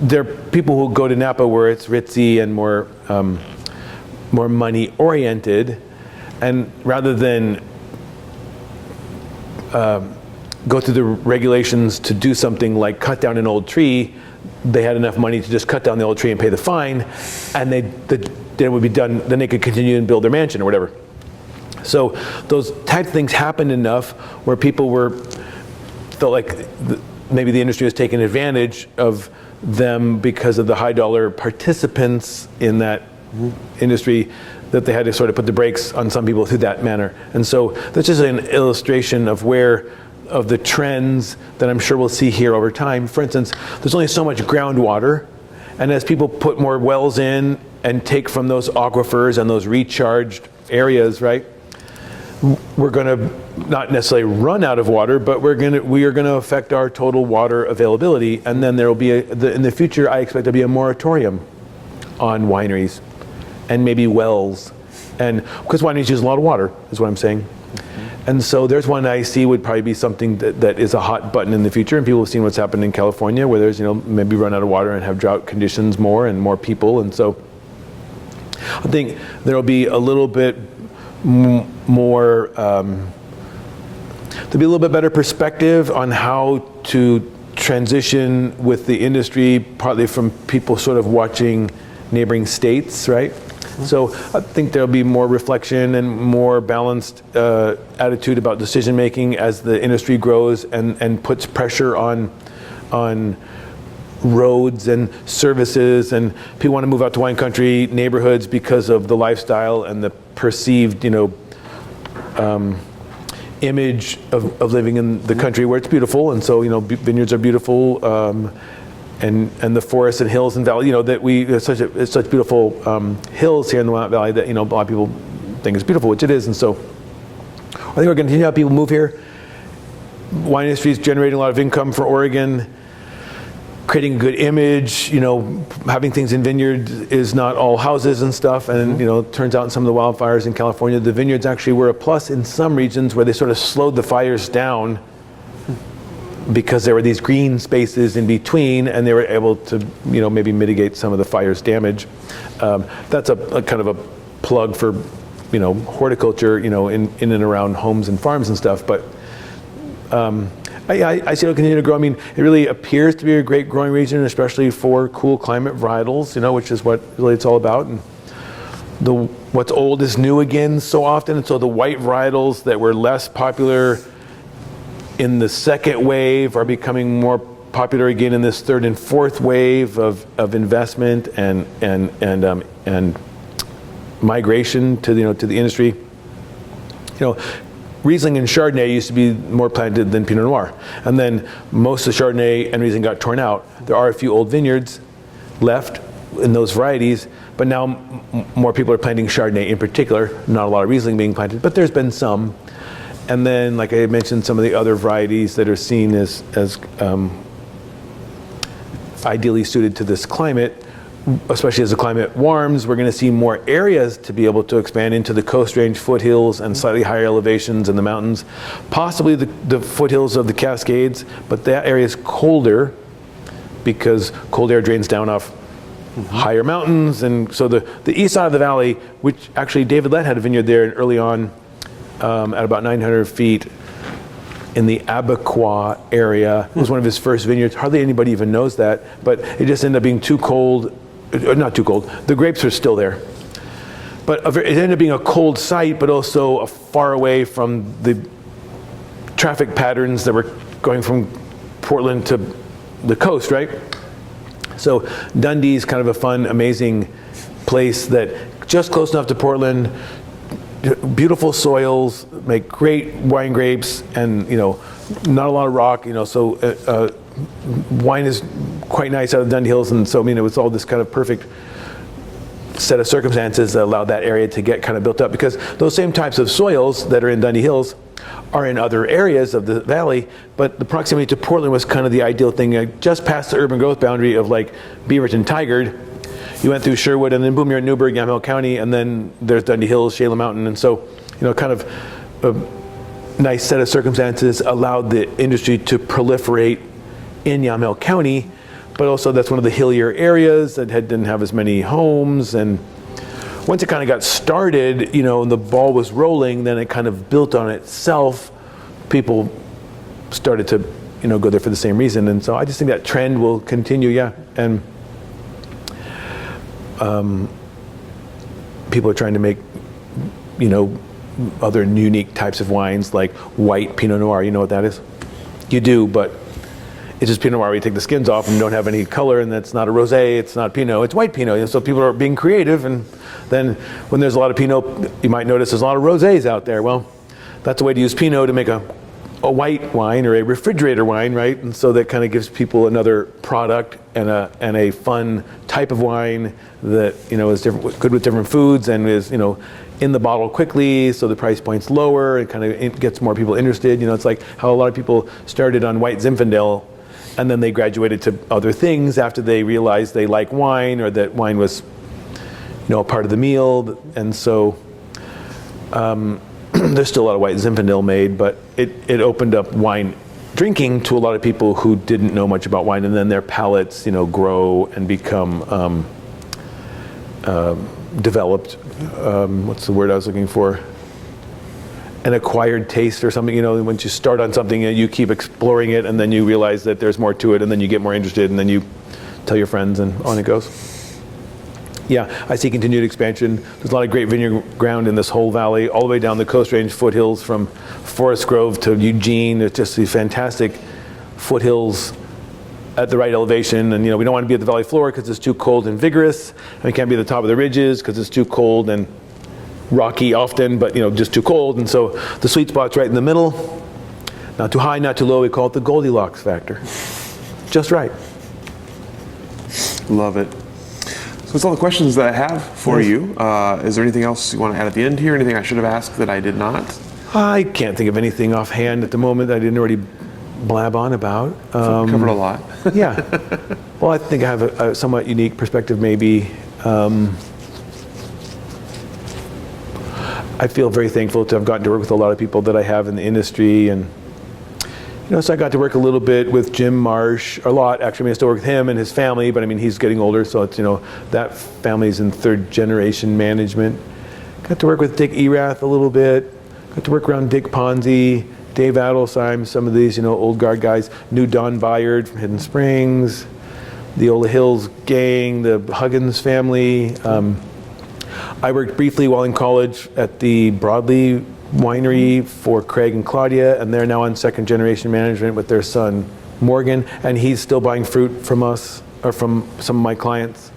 S2: There are people who go to Napa where it's ritzy and more money oriented, and rather than go through the regulations to do something like cut down an old tree, they had enough money to just cut down the old tree and pay the fine, and then it would be done. Then they could continue and build their mansion or whatever. So those type of things happened enough where people felt like maybe the industry was taking advantage of them because of the high dollar participants in that industry, that they had to sort of put the brakes on some people through that manner. And so that's just an illustration of the trends that I'm sure we'll see here over time. For instance, there's only so much groundwater, and as people put more wells in and take from those aquifers and those recharged areas, right, we're going to not necessarily run out of water, but we are going to affect our total water availability. And then there will be in the future, I expect there'll be a moratorium on wineries and maybe wells, and because wineries use a lot of water, is what I'm saying. Mm-hmm. And so there's one I see would probably be something that is a hot button in the future. And people have seen what's happened in California, where there's maybe run out of water and have drought conditions more and more people. And so I think there'll be a little bit more, be a little bit better perspective on how to transition with the industry, partly from people sort of watching neighboring states, right? So I think there'll be more reflection and more balanced attitude about decision making as the industry grows and puts pressure on roads and services, and people want to move out to wine country neighborhoods because of the lifestyle and the perceived, image of living in the country where it's beautiful. And so, vineyards are beautiful, and the forests and hills and valley, that it's such beautiful hills here in the Willamette Valley that, a lot of people think it's beautiful, which it is. And so I think we're going to continue to have people move here. Wine industry is generating a lot of income for Oregon, creating a good image. Having things in vineyards is not all houses and stuff. And turns out in some of the wildfires in California, the vineyards actually were a plus in some regions where they sort of slowed the fires down because there were these green spaces in between, and they were able to maybe mitigate some of the fire's damage. That's a kind of a plug for horticulture in and around homes and farms and stuff. But I see it'll continue to grow. I mean, it really appears to be a great growing region, especially for cool climate varietals, which is what really it's all about. And what's old is new again so often. And so the white varietals that were less popular in the second wave are becoming more popular again in this third and fourth wave of investment and migration to the industry. Riesling and Chardonnay used to be more planted than Pinot Noir. And then most of the Chardonnay and Riesling got torn out. There are a few old vineyards left in those varieties, but now more people are planting Chardonnay in particular, not a lot of Riesling being planted, but there's been some. And then, like I mentioned, some of the other varieties that are seen as ideally suited to this climate, especially as the climate warms, we're going to see more areas to be able to expand into the Coast Range foothills and slightly higher elevations in the mountains, possibly the foothills of the Cascades, but that area is colder because cold air drains down off higher mountains. And so the east side of the valley, which actually David Lett had a vineyard there early on at about 900 feet in the Abacoa area. It was one of his first vineyards. Hardly anybody even knows that, but it just ended up being too cold. Not too cold. The grapes are still there. But it ended up being a cold site, but also far away from the traffic patterns that were going from Portland to the coast, right? So Dundee's kind of a fun, amazing place that just close enough to Portland, beautiful soils, make great wine grapes, and not a lot of rock, so wine is quite nice out of Dundee Hills. And so it was all this kind of perfect set of circumstances that allowed that area to get kind of built up, because those same types of soils that are in Dundee Hills are in other areas of the valley, but the proximity to Portland was kind of the ideal thing. Just past the urban growth boundary of like Beaverton, Tigard, you went through Sherwood, and then boom, you're in Newburgh, Yamhill County, and then there's Dundee Hills, Shayla Mountain. And so, kind of a nice set of circumstances allowed the industry to proliferate in Yamhill County, but also that's one of the hillier areas that didn't have as many homes. And once it kind of got started, and the ball was rolling, then it kind of built on itself. People started to, go there for the same reason. And so I just think that trend will continue, yeah. And people are trying to make, other unique types of wines like white Pinot Noir. You know what that is? You do, but it's just Pinot Noir where you take the skins off and don't have any color, and that's not a rosé, it's not Pinot, it's white Pinot. And so people are being creative, and then when there's a lot of Pinot, you might notice there's a lot of rosés out there. Well, that's a way to use Pinot to make a white wine or a refrigerator wine, right? And so that kind of gives people another product and a fun type of wine that is different, good with different foods, and is in the bottle quickly, so the price point's lower. It kind of gets more people interested. It's like how a lot of people started on white Zinfandel, and then they graduated to other things after they realized they like wine, or that wine was a part of the meal. And so there's still a lot of white Zinfandel made, but it opened up wine drinking to a lot of people who didn't know much about wine, and then their palates, grow and become developed. What's the word I was looking for? an acquired taste or something. Once you start on something, you keep exploring it, and then you realize that there's more to it, and then you get more interested, and then you tell your friends, and on it goes. Yeah, I see continued expansion. There's a lot of great vineyard ground in this whole valley, all the way down the Coast Range foothills from Forest Grove to Eugene. It's just these fantastic foothills at the right elevation. And we don't want to be at the valley floor because it's too cold and vigorous. And we can't be at the top of the ridges because it's too cold and rocky often, but just too cold. And so the sweet spot's right in the middle. Not too high, not too low. We call it the Goldilocks factor. Just right.
S1: Love it. So that's all the questions that I have for you. Is there anything else you want to add at the end here? Anything I should have asked that I did not?
S2: I can't think of anything offhand at the moment that I didn't already blab on about.
S1: Covered a lot.
S2: Yeah. Well, I think I have a somewhat unique perspective maybe. I feel very thankful to have gotten to work with a lot of people that I have in the industry, and so I got to work a little bit with Jim Marsh, a lot actually. I still work with him and his family, but he's getting older, so it's that family's in third generation management. Got to work with Dick Erath a little bit. Got to work around Dick Ponzi, Dave Adelsheim, some of these old guard guys. Knew Don Byard from Hidden Springs, the Ola Hills gang, the Huggins family. I worked briefly while in college at the Broadley winery for Craig and Claudia, and they're now on second generation management with their son Morgan, and he's still buying fruit from us, or from some of my clients.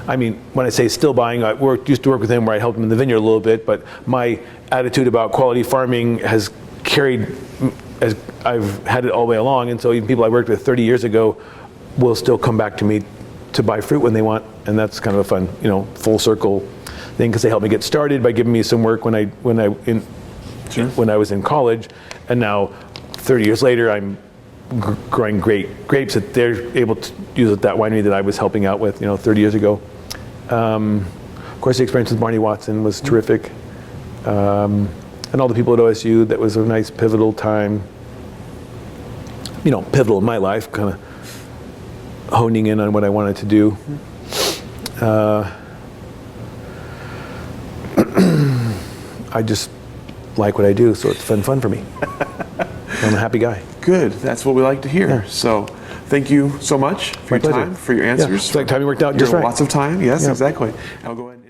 S2: When I say still buying, I used to work with him where I helped him in the vineyard a little bit, but my attitude about quality farming has carried, as I've had it all the way along, and so even people I worked with 30 years ago will still come back to me to buy fruit when they want, and that's kind of a fun, full circle thing, because they helped me get started by giving me some work when I was in college, and now 30 years later I'm growing great grapes that they're able to use at that winery that I was helping out with 30 years ago. Of course, the experience with Barney Watson was terrific, and all the people at OSU. That was a nice pivotal time, pivotal in my life, kind of honing in on what I wanted to do. I just like what I do, so it's fun for me. I'm a happy guy.
S1: Good. That's what we like to hear.
S2: Yeah.
S1: So thank you so much for your time, for your answers.
S2: Yeah. It's like time you worked out just right.
S1: Lots of time. Yes, exactly. I'll go ahead.